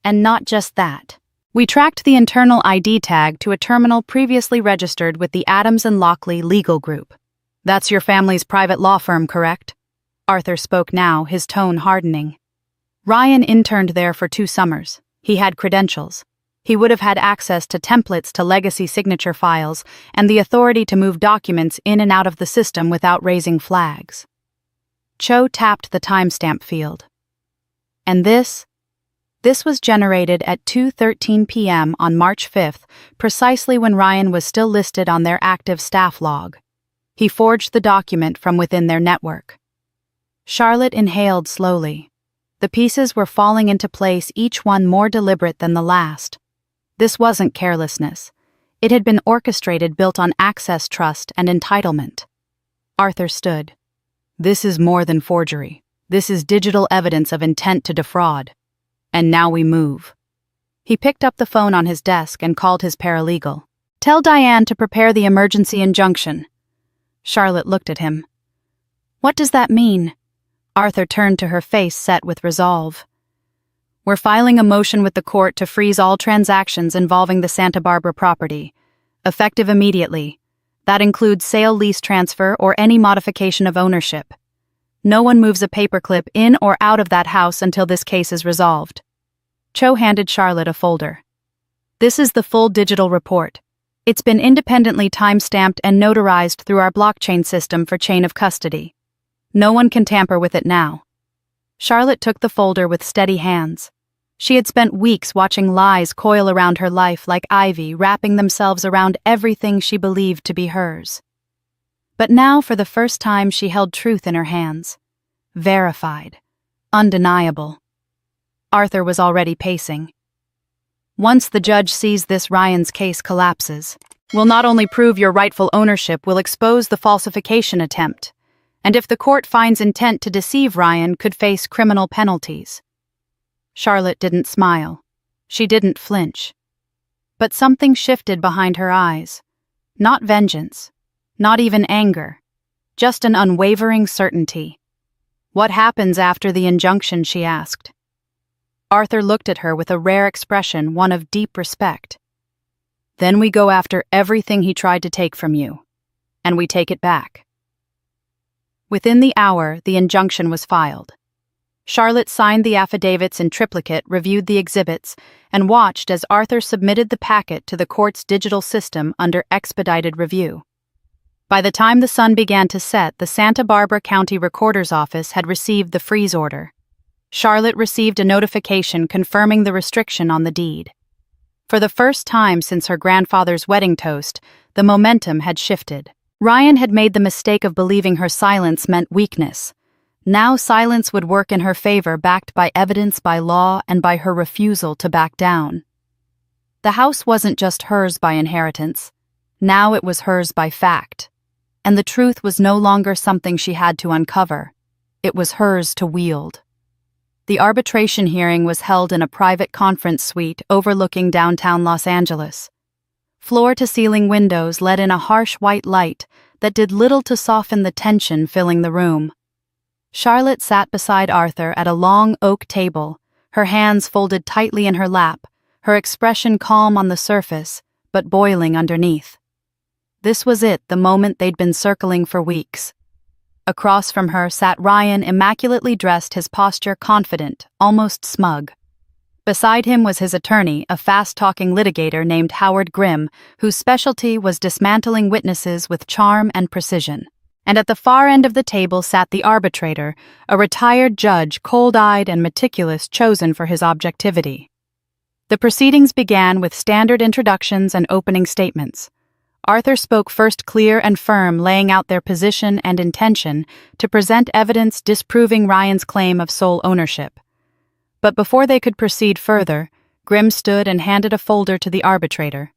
Speaker 1: "And not just that. We tracked the internal ID tag to a terminal previously registered with the Adams and Lockley Legal Group. That's your family's private law firm, correct?" Arthur spoke now, his tone hardening. "Ryan interned there for 2 summers. He had credentials. He would have had access to templates to legacy signature files and the authority to move documents in and out of the system without raising flags." Cho tapped the timestamp field. "And this was generated at 2:13 p.m. on March 5th, precisely when Ryan was still listed on their active staff log. He forged the document from within their network." Charlotte inhaled slowly. The pieces were falling into place, each one more deliberate than the last. This wasn't carelessness. It had been orchestrated, built on access, trust, and entitlement. Arthur stood. "This is more than forgery. This is digital evidence of intent to defraud. And now we move." He picked up the phone on his desk and called his paralegal. "Tell Diane to prepare the emergency injunction." Charlotte looked at him. What does that mean? Arthur turned to her, face set with resolve. We're filing a motion with the court to freeze all transactions involving the Santa Barbara property, effective immediately. That includes sale, lease transfer, or any modification of ownership. No one moves a paperclip in or out of that house until this case is resolved. Cho handed Charlotte a folder. This is the full digital report. It's been independently time-stamped and notarized through our blockchain system for chain of custody. No one can tamper with it now. Charlotte took the folder with steady hands. She had spent weeks watching lies coil around her life like ivy, wrapping themselves around everything she believed to be hers. But now, for the first time, she held truth in her hands. Verified. Undeniable. Arthur was already pacing. Once the judge sees this, Ryan's case collapses. We'll not only prove your rightful ownership, we'll expose the falsification attempt. And if the court finds intent to deceive Ryan, could face criminal penalties. Charlotte didn't smile. She didn't flinch. But something shifted behind her eyes. Not vengeance. Not even anger. Just an unwavering certainty. What happens after the injunction, she asked. Arthur looked at her with a rare expression, one of deep respect. Then we go after everything he tried to take from you. And we take it back. Within the hour, the injunction was filed. Charlotte signed the affidavits in triplicate, reviewed the exhibits, and watched as Arthur submitted the packet to the court's digital system under expedited review. By the time the sun began to set, the Santa Barbara County Recorder's Office had received the freeze order. Charlotte received a notification confirming the restriction on the deed. For the first time since her grandfather's wedding toast, the momentum had shifted. Ryan had made the mistake of believing her silence meant weakness. Now silence would work in her favor, backed by evidence, by law, and by her refusal to back down. The house wasn't just hers by inheritance. Now it was hers by fact. And the truth was no longer something she had to uncover. It was hers to wield. The arbitration hearing was held in a private conference suite overlooking downtown Los Angeles. Floor-to-ceiling windows let in a harsh white light that did little to soften the tension filling the room. Charlotte sat beside Arthur at a long oak table, her hands folded tightly in her lap, her expression calm on the surface, but boiling underneath. This was it, the moment they'd been circling for weeks. Across from her sat Ryan, immaculately dressed, his posture confident, almost smug. Beside him was his attorney, a fast-talking litigator named Howard Grimm, whose specialty was dismantling witnesses with charm and precision. And at the far end of the table sat the arbitrator, a retired judge, cold-eyed and meticulous, chosen for his objectivity. The proceedings began with standard introductions and opening statements. Arthur spoke first, clear and firm, laying out their position and intention to present evidence disproving Ryan's claim of sole ownership. But before they could proceed further, Grimm stood and handed a folder to the arbitrator.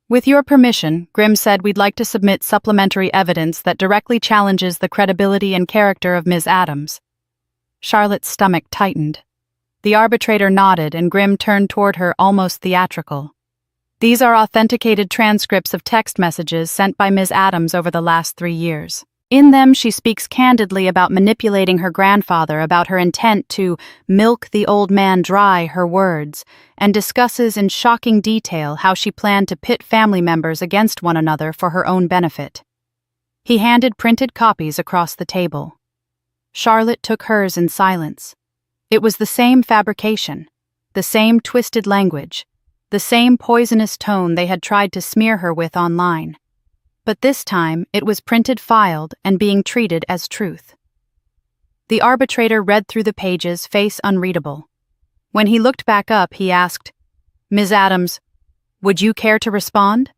Speaker 1: With your permission, Grimm said, we'd like to submit supplementary evidence that directly challenges the credibility and character of Ms. Adams. Charlotte's stomach tightened. The arbitrator nodded and Grimm turned toward her, almost theatrical. These are authenticated transcripts of text messages sent by Ms. Adams over the last 3 years. In them, she speaks candidly about manipulating her grandfather, about her intent to milk the old man dry, her words, and discusses in shocking detail how she planned to pit family members against one another for her own benefit. He handed printed copies across the table. Charlotte took hers in silence. It was the same fabrication, the same twisted language, the same poisonous tone they had tried to smear her with online. But this time, it was printed, filed, and being treated as truth. The arbitrator read through the pages, face unreadable. When he looked back up, he asked, Ms. Adams, would you care to respond?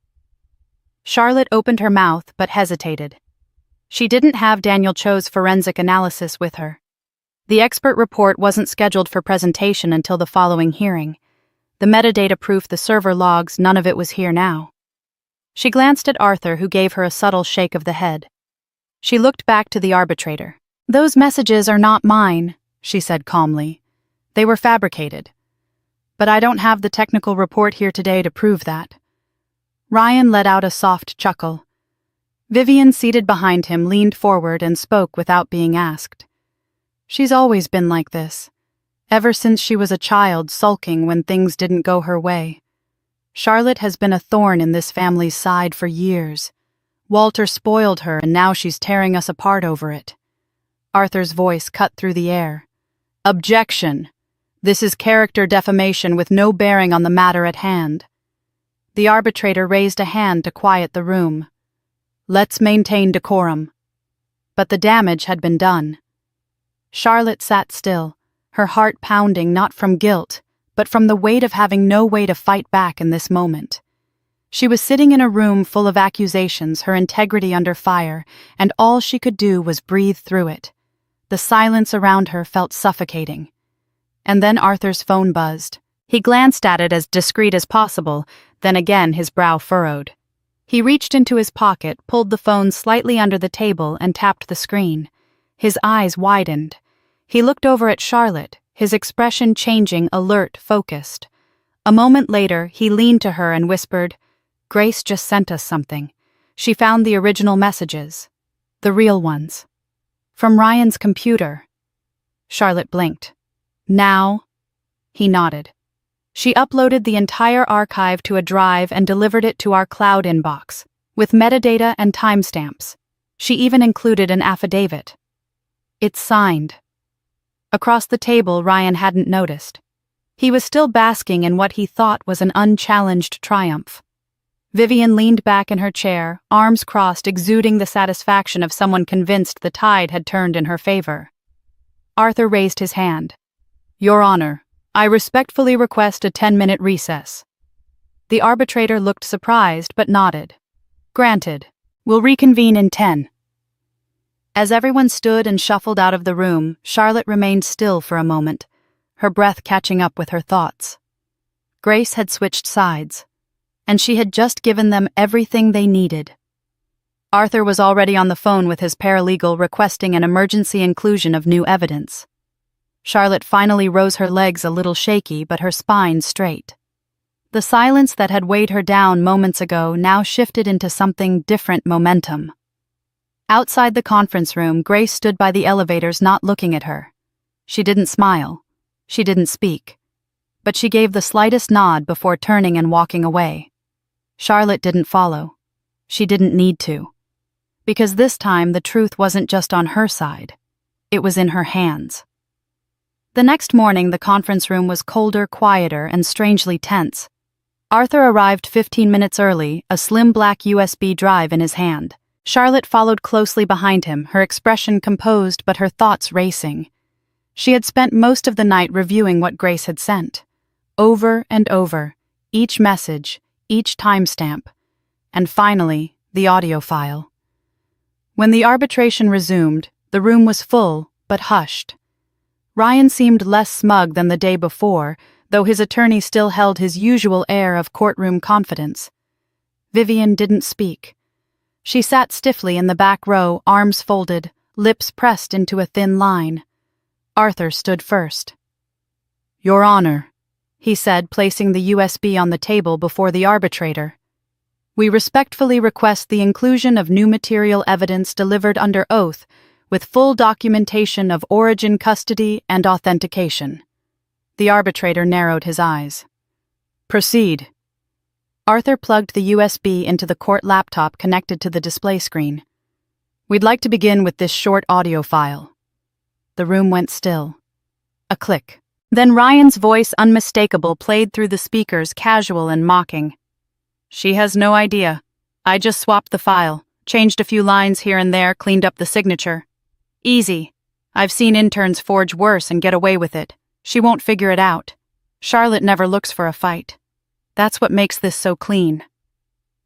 Speaker 1: Charlotte opened her mouth, but hesitated. She didn't have Daniel Cho's forensic analysis with her. The expert report wasn't scheduled for presentation until the following hearing. The metadata proof, the server logs, none of it was here now. She glanced at Arthur, who gave her a subtle shake of the head. She looked back to the arbitrator. Those messages are not mine, she said calmly. They were fabricated. But I don't have the technical report here today to prove that. Ryan let out a soft chuckle. Vivian, seated behind him, leaned forward and spoke without being asked. She's always been like this, ever since she was a child, sulking when things didn't go her way. Charlotte has been a thorn in this family's side for years. Walter spoiled her, and now she's tearing us apart over it. Arthur's voice cut through the air. Objection! This is character defamation with no bearing on the matter at hand. The arbitrator raised a hand to quiet the room. Let's maintain decorum. But the damage had been done. Charlotte sat still, her heart pounding not from guilt, but from the weight of having no way to fight back in this moment. She was sitting in a room full of accusations, her integrity under fire, and all she could do was breathe through it. The silence around her felt suffocating. And then Arthur's phone buzzed. He glanced at it as discreet as possible, then again his brow furrowed. He reached into his pocket, pulled the phone slightly under the table, and tapped the screen. His eyes widened. He looked over at Charlotte, his expression changing, alert, focused. A moment later, he leaned to her and whispered, Grace just sent us something. She found the original messages. The real ones. From Ryan's computer. Charlotte blinked. Now? He nodded. She uploaded the entire archive to a drive and delivered it to our cloud inbox, with metadata and timestamps. She even included an affidavit. It's signed. Across the table, Ryan hadn't noticed. He was still basking in what he thought was an unchallenged triumph. Vivian leaned back in her chair, arms crossed, exuding the satisfaction of someone convinced the tide had turned in her favor. Arthur raised his hand. Your Honor, I respectfully request a 10-minute recess. The arbitrator looked surprised but nodded. Granted. We'll reconvene in 10. As everyone stood and shuffled out of the room, Charlotte remained still for a moment, her breath catching up with her thoughts. Grace had switched sides, and she had just given them everything they needed. Arthur was already on the phone with his paralegal requesting an emergency inclusion of new evidence. Charlotte finally rose, her legs a little shaky but her spine straight. The silence that had weighed her down moments ago now shifted into something different momentum. Outside the conference room, Grace stood by the elevators, not looking at her. She didn't smile. She didn't speak. But she gave the slightest nod before turning and walking away. Charlotte didn't follow. She didn't need to. Because this time the truth wasn't just on her side. It was in her hands. The next morning, the conference room was colder, quieter, and strangely tense. Arthur arrived 15 minutes early, a slim black USB drive in his hand. Charlotte followed closely behind him, her expression composed but her thoughts racing. She had spent most of the night reviewing what Grace had sent. Over and over, each message, each timestamp, and finally, the audio file. When the arbitration resumed, the room was full, but hushed. Ryan seemed less smug than the day before, though his attorney still held his usual air of courtroom confidence. Vivian didn't speak. She sat stiffly in the back row, arms folded, lips pressed into a thin line. Arthur stood first. Your Honor, he said, placing the USB on the table before the arbitrator. We respectfully request the inclusion of new material evidence delivered under oath, with full documentation of origin, custody, and authentication. The arbitrator narrowed his eyes. Proceed. Arthur plugged the USB into the court laptop connected to the display screen. We'd like to begin with this short audio file. The room went still. A click. Then Ryan's voice, unmistakable, played through the speakers, casual and mocking. She has no idea. I just swapped the file, changed a few lines here and there, cleaned up the signature. Easy. I've seen interns forge worse and get away with it. She won't figure it out. Charlotte never looks for a fight. That's what makes this so clean.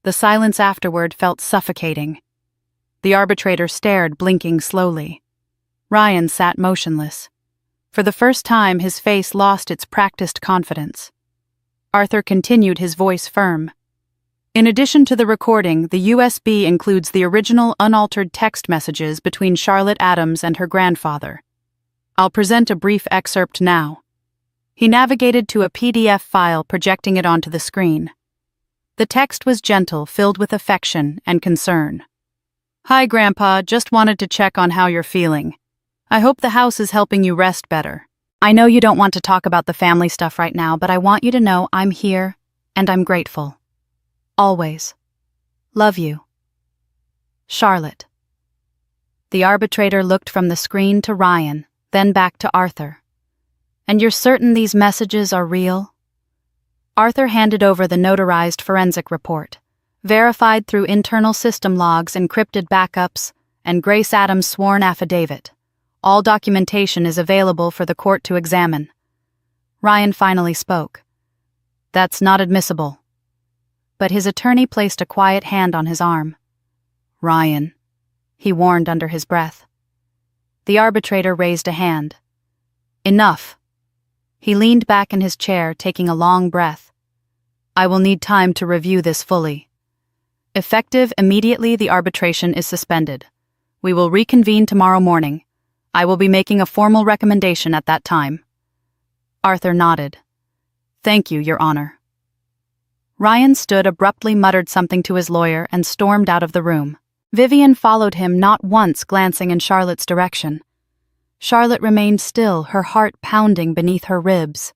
Speaker 1: The silence afterward felt suffocating. The arbitrator stared, blinking slowly. Ryan sat motionless. For the first time, his face lost its practiced confidence. Arthur continued, his voice firm. In addition to the recording, the USB includes the original unaltered text messages between Charlotte Adams and her grandfather. I'll present a brief excerpt now. He navigated to a PDF file, projecting it onto the screen. The text was gentle, filled with affection and concern. Hi, Grandpa. Just wanted to check on how you're feeling. I hope the house is helping you rest better. I know you don't want to talk about the family stuff right now, but I want you to know I'm here and I'm grateful. Always. Love you. Charlotte. The arbitrator looked from the screen to Ryan, then back to Arthur. And you're certain these messages are real? Arthur handed over the notarized forensic report, verified through internal system logs, encrypted backups, and Grace Adams' sworn affidavit. All documentation is available for the court to examine. Ryan finally spoke. That's not admissible. But his attorney placed a quiet hand on his arm. Ryan, he warned under his breath. The arbitrator raised a hand. Enough. He leaned back in his chair, taking a long breath. I will need time to review this fully. Effective immediately, the arbitration is suspended. We will reconvene tomorrow morning. I will be making a formal recommendation at that time. Arthur nodded. Thank you, Your Honor. Ryan stood abruptly, muttered something to his lawyer, and stormed out of the room. Vivian followed him, not once glancing in Charlotte's direction. Charlotte remained still, her heart pounding beneath her ribs.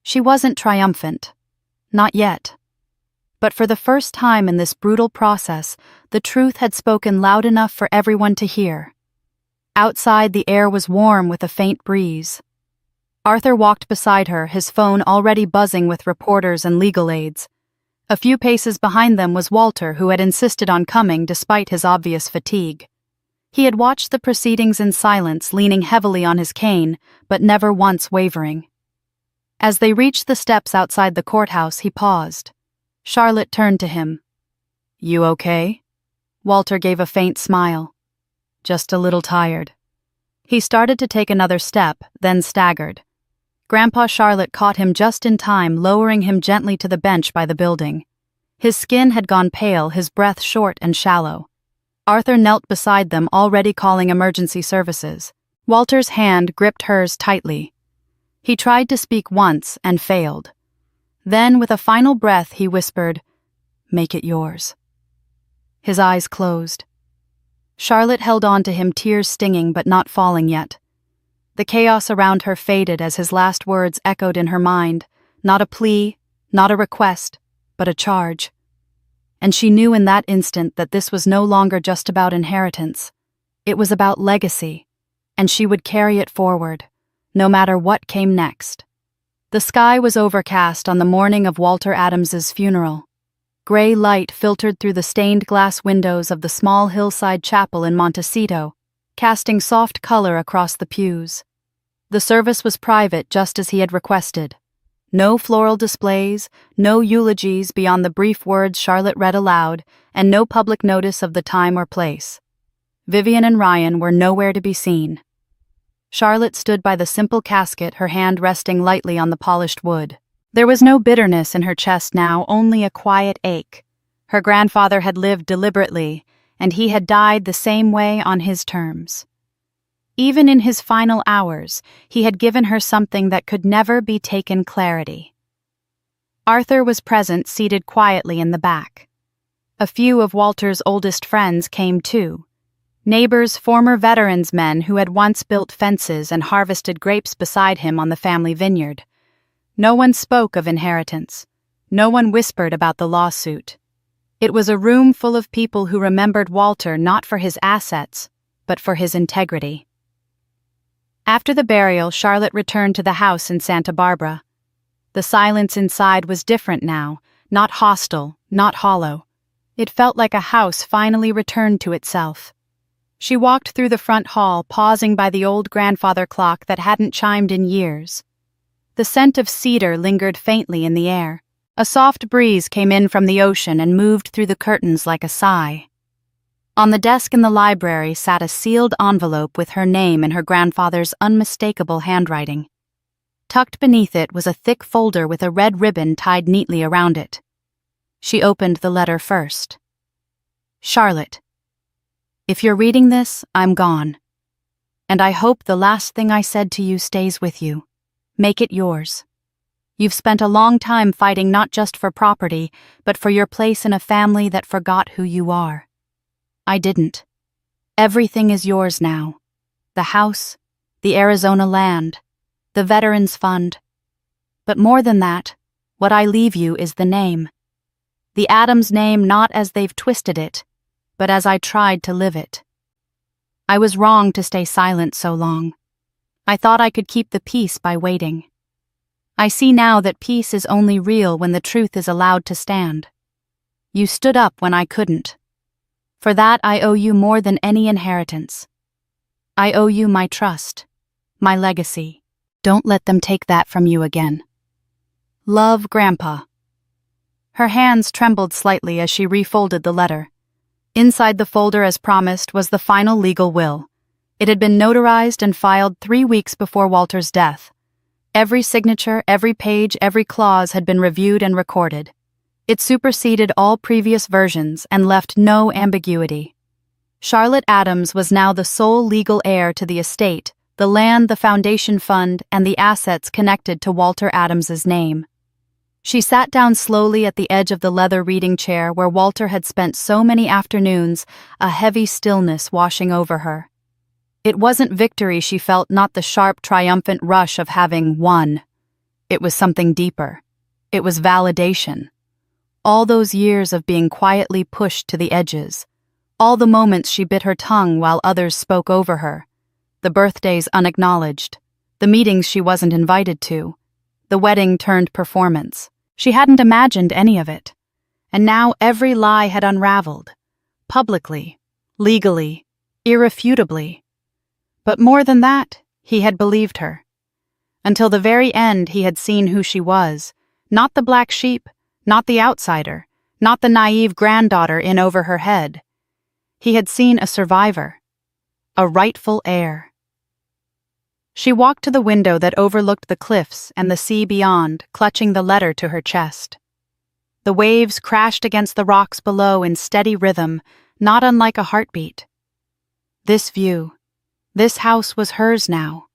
Speaker 1: She wasn't triumphant. Not yet. But for the first time in this brutal process, the truth had spoken loud enough for everyone to hear. Outside, the air was warm with a faint breeze. Arthur walked beside her, his phone already buzzing with reporters and legal aides. A few paces behind them was Walter, who had insisted on coming despite his obvious fatigue. He had watched the proceedings in silence, leaning heavily on his cane, but never once wavering. As they reached the steps outside the courthouse, he paused. Charlotte turned to him. You okay? Walter gave a faint smile. Just a little tired. He started to take another step, then staggered. Grandpa Charlotte caught him just in time, lowering him gently to the bench by the building. His skin had gone pale, his breath short and shallow. Arthur knelt beside them, already calling emergency services. Walter's hand gripped hers tightly. He tried to speak once and failed. Then, with a final breath, he whispered, "Make it yours." His eyes closed. Charlotte held on to him, tears stinging but not falling yet. The chaos around her faded as his last words echoed in her mind, not a plea, not a request, but a charge. And she knew in that instant that this was no longer just about inheritance. It was about legacy, and she would carry it forward, no matter what came next. The sky was overcast on the morning of Walter Adams's funeral. Gray light filtered through the stained glass windows of the small hillside chapel in Montecito, casting soft color across the pews. The service was private, just as he had requested. No floral displays, no eulogies beyond the brief words Charlotte read aloud, and no public notice of the time or place. Vivian and Ryan were nowhere to be seen. Charlotte stood by the simple casket, her hand resting lightly on the polished wood. There was no bitterness in her chest now, only a quiet ache. Her grandfather had lived deliberately, and he had died the same way on his terms. Even in his final hours, he had given her something that could never be taken: clarity. Arthur was present, seated quietly in the back. A few of Walter's oldest friends came too. Neighbors, former veterans, men who had once built fences and harvested grapes beside him on the family vineyard. No one spoke of inheritance. No one whispered about the lawsuit. It was a room full of people who remembered Walter not for his assets, but for his integrity. After the burial, Charlotte returned to the house in Santa Barbara. The silence inside was different now, not hostile, not hollow. It felt like a house finally returned to itself. She walked through the front hall, pausing by the old grandfather clock that hadn't chimed in years. The scent of cedar lingered faintly in the air. A soft breeze came in from the ocean and moved through the curtains like a sigh. On the desk in the library sat a sealed envelope with her name in her grandfather's unmistakable handwriting. Tucked beneath it was a thick folder with a red ribbon tied neatly around it. She opened the letter first. Charlotte, if you're reading this, I'm gone. And I hope the last thing I said to you stays with you. Make it yours. You've spent a long time fighting not just for property, but for your place in a family that forgot who you are. I didn't. Everything is yours now. The house, the Arizona land, the Veterans Fund. But more than that, what I leave you is the name. The Adams name not as they've twisted it, but as I tried to live it. I was wrong to stay silent so long. I thought I could keep the peace by waiting. I see now that peace is only real when the truth is allowed to stand. You stood up when I couldn't. For that I owe you more than any inheritance. I owe you my trust, my legacy. Don't let them take that from you again. Love, Grandpa. Her hands trembled slightly as she refolded the letter. Inside the folder, as promised, was the final legal will. It had been notarized and filed 3 weeks before Walter's death. Every signature, every page, every clause had been reviewed and recorded. It superseded all previous versions and left no ambiguity. Charlotte Adams was now the sole legal heir to the estate, the land, the foundation fund, and the assets connected to Walter Adams's name. She sat down slowly at the edge of the leather reading chair where Walter had spent so many afternoons, a heavy stillness washing over her. It wasn't victory she felt, not the sharp, triumphant rush of having won. It was something deeper. It was validation. All those years of being quietly pushed to the edges. All the moments she bit her tongue while others spoke over her. The birthdays unacknowledged. The meetings she wasn't invited to. The wedding turned performance. She hadn't imagined any of it. And now every lie had unraveled. Publicly. Legally. Irrefutably. But more than that, he had believed her. Until the very end, he had seen who she was. Not the black sheep, not the outsider, not the naive granddaughter in over her head. He had seen a survivor. A rightful heir. She walked to the window that overlooked the cliffs and the sea beyond, clutching the letter to her chest. The waves crashed against the rocks below in steady rhythm, not unlike a heartbeat. This view, this house was hers now.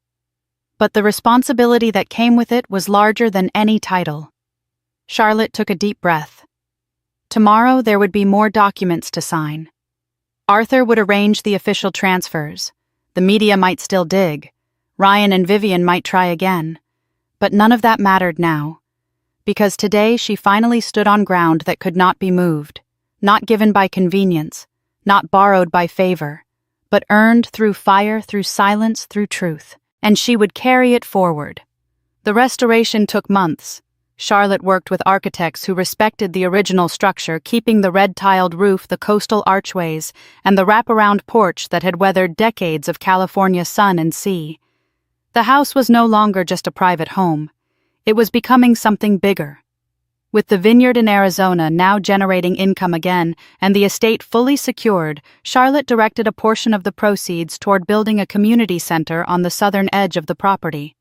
Speaker 1: But the responsibility that came with it was larger than any title. Charlotte took a deep breath. Tomorrow there would be more documents to sign. Arthur would arrange the official transfers. The media might still dig. Ryan and Vivian might try again. But none of that mattered now. Because today she finally stood on ground that could not be moved. Not given by convenience. Not borrowed by favor. But earned through fire, through silence, through truth. And she would carry it forward. The restoration took months. Charlotte worked with architects who respected the original structure, keeping the red-tiled roof, the coastal archways, and the wraparound porch that had weathered decades of California sun and sea. The house was no longer just a private home. It was becoming something bigger. With the vineyard in Arizona now generating income again and the estate fully secured, Charlotte directed a portion of the proceeds toward building a community center on the southern edge of the property.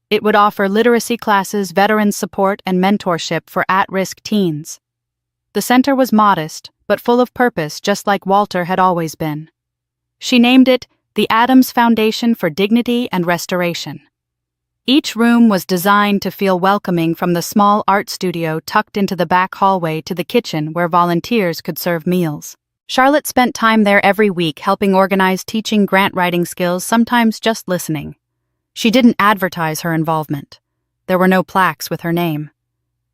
Speaker 1: It would offer literacy classes, veteran support, and mentorship for at-risk teens. The center was modest, but full of purpose, just like Walter had always been. She named it the Adams Foundation for Dignity and Restoration. Each room was designed to feel welcoming, from the small art studio tucked into the back hallway to the kitchen where volunteers could serve meals. Charlotte spent time there every week helping organize teaching grant writing skills, sometimes just listening. She didn't advertise her involvement. There were no plaques with her name.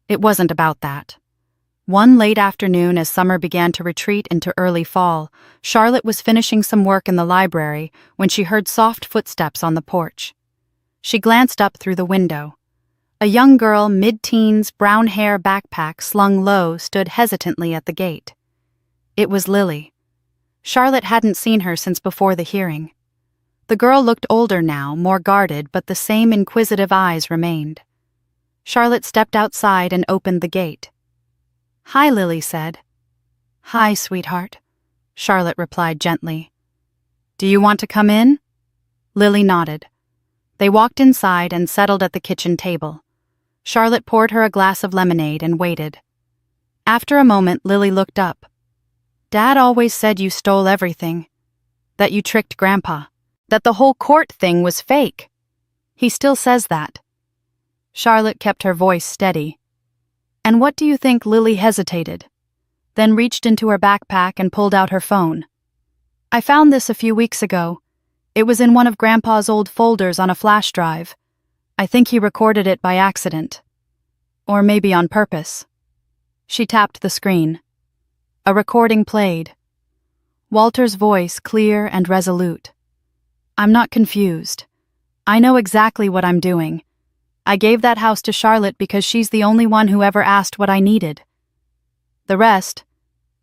Speaker 1: It wasn't about that. One late afternoon, as summer began to retreat into early fall, Charlotte was finishing some work in the library when she heard soft footsteps on the porch. She glanced up through the window. A young girl, mid-teens, brown hair, backpack slung low, stood hesitantly at the gate. It was Lily. Charlotte hadn't seen her since before the hearing. The girl looked older now, more guarded, but the same inquisitive eyes remained. Charlotte stepped outside and opened the gate. "Hi," Lily said. "Hi, sweetheart," Charlotte replied gently. "Do you want to come in?" Lily nodded. They walked inside and settled at the kitchen table. Charlotte poured her a glass of lemonade and waited. After a moment, Lily looked up. "Dad always said you stole everything. That you tricked Grandpa. That the whole court thing was fake. He still says that." Charlotte kept her voice steady. "And what do you think?" Lily hesitated, then reached into her backpack and pulled out her phone. I found this a few weeks ago. It was in one of Grandpa's old folders on a flash drive. I think he recorded it by accident. Or maybe on purpose. She tapped the screen. A recording played. Walter's voice clear and resolute. I'm not confused. I know exactly what I'm doing. I gave that house to Charlotte because she's the only one who ever asked what I needed. The rest,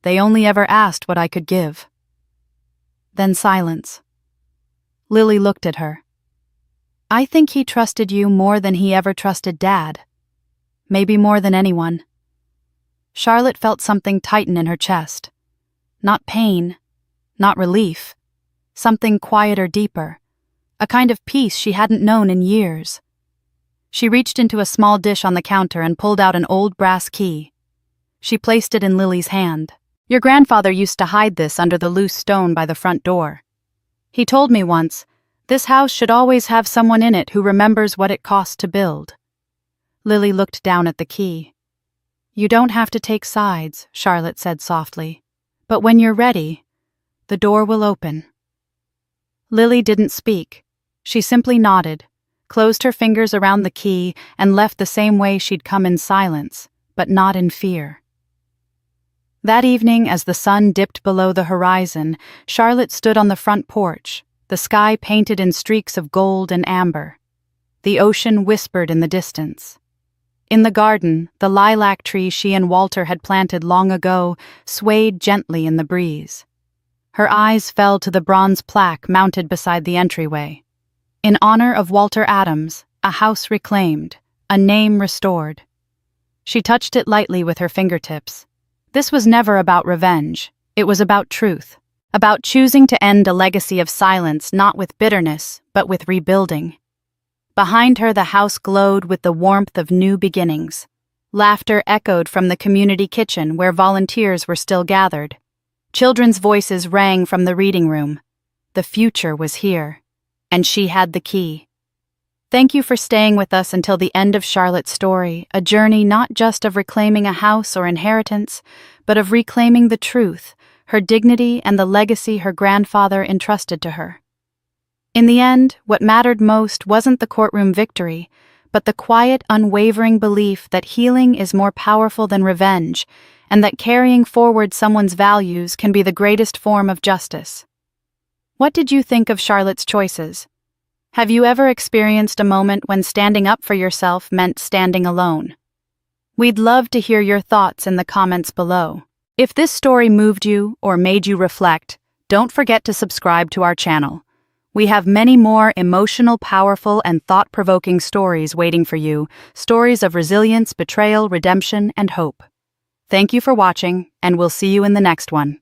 Speaker 1: they only ever asked what I could give. Then silence. Lily looked at her. I think he trusted you more than he ever trusted Dad. Maybe more than anyone. Charlotte felt something tighten in her chest. Not pain, not relief. Something quieter, deeper. A kind of peace she hadn't known in years. She reached into a small dish on the counter and pulled out an old brass key. She placed it in Lily's hand. Your grandfather used to hide this under the loose stone by the front door. He told me once, this house should always have someone in it who remembers what it cost to build. Lily looked down at the key. You don't have to take sides, Charlotte said softly. But when you're ready, the door will open. Lily didn't speak. She simply nodded, closed her fingers around the key, and left the same way she'd come in silence, but not in fear. That evening, as the sun dipped below the horizon, Charlotte stood on the front porch, the sky painted in streaks of gold and amber. The ocean whispered in the distance. In the garden, the lilac tree she and Walter had planted long ago swayed gently in the breeze. Her eyes fell to the bronze plaque mounted beside the entryway. In honor of Walter Adams, a house reclaimed, a name restored. She touched it lightly with her fingertips. This was never about revenge. It was about truth. About choosing to end a legacy of silence not with bitterness, but with rebuilding. Behind her, the house glowed with the warmth of new beginnings. Laughter echoed from the community kitchen where volunteers were still gathered. Children's voices rang from the reading room. The future was here, and she had the key. Thank you for staying with us until the end of Charlotte's story, a journey not just of reclaiming a house or inheritance, but of reclaiming the truth, her dignity, and the legacy her grandfather entrusted to her. In the end, what mattered most wasn't the courtroom victory, but the quiet, unwavering belief that healing is more powerful than revenge, and that carrying forward someone's values can be the greatest form of justice. What did you think of Charlotte's choices? Have you ever experienced a moment when standing up for yourself meant standing alone? We'd love to hear your thoughts in the comments below. If this story moved you or made you reflect, don't forget to subscribe to our channel. We have many more emotional, powerful, and thought-provoking stories waiting for you, stories of resilience, betrayal, redemption, and hope. Thank you for watching, and we'll see you in the next one.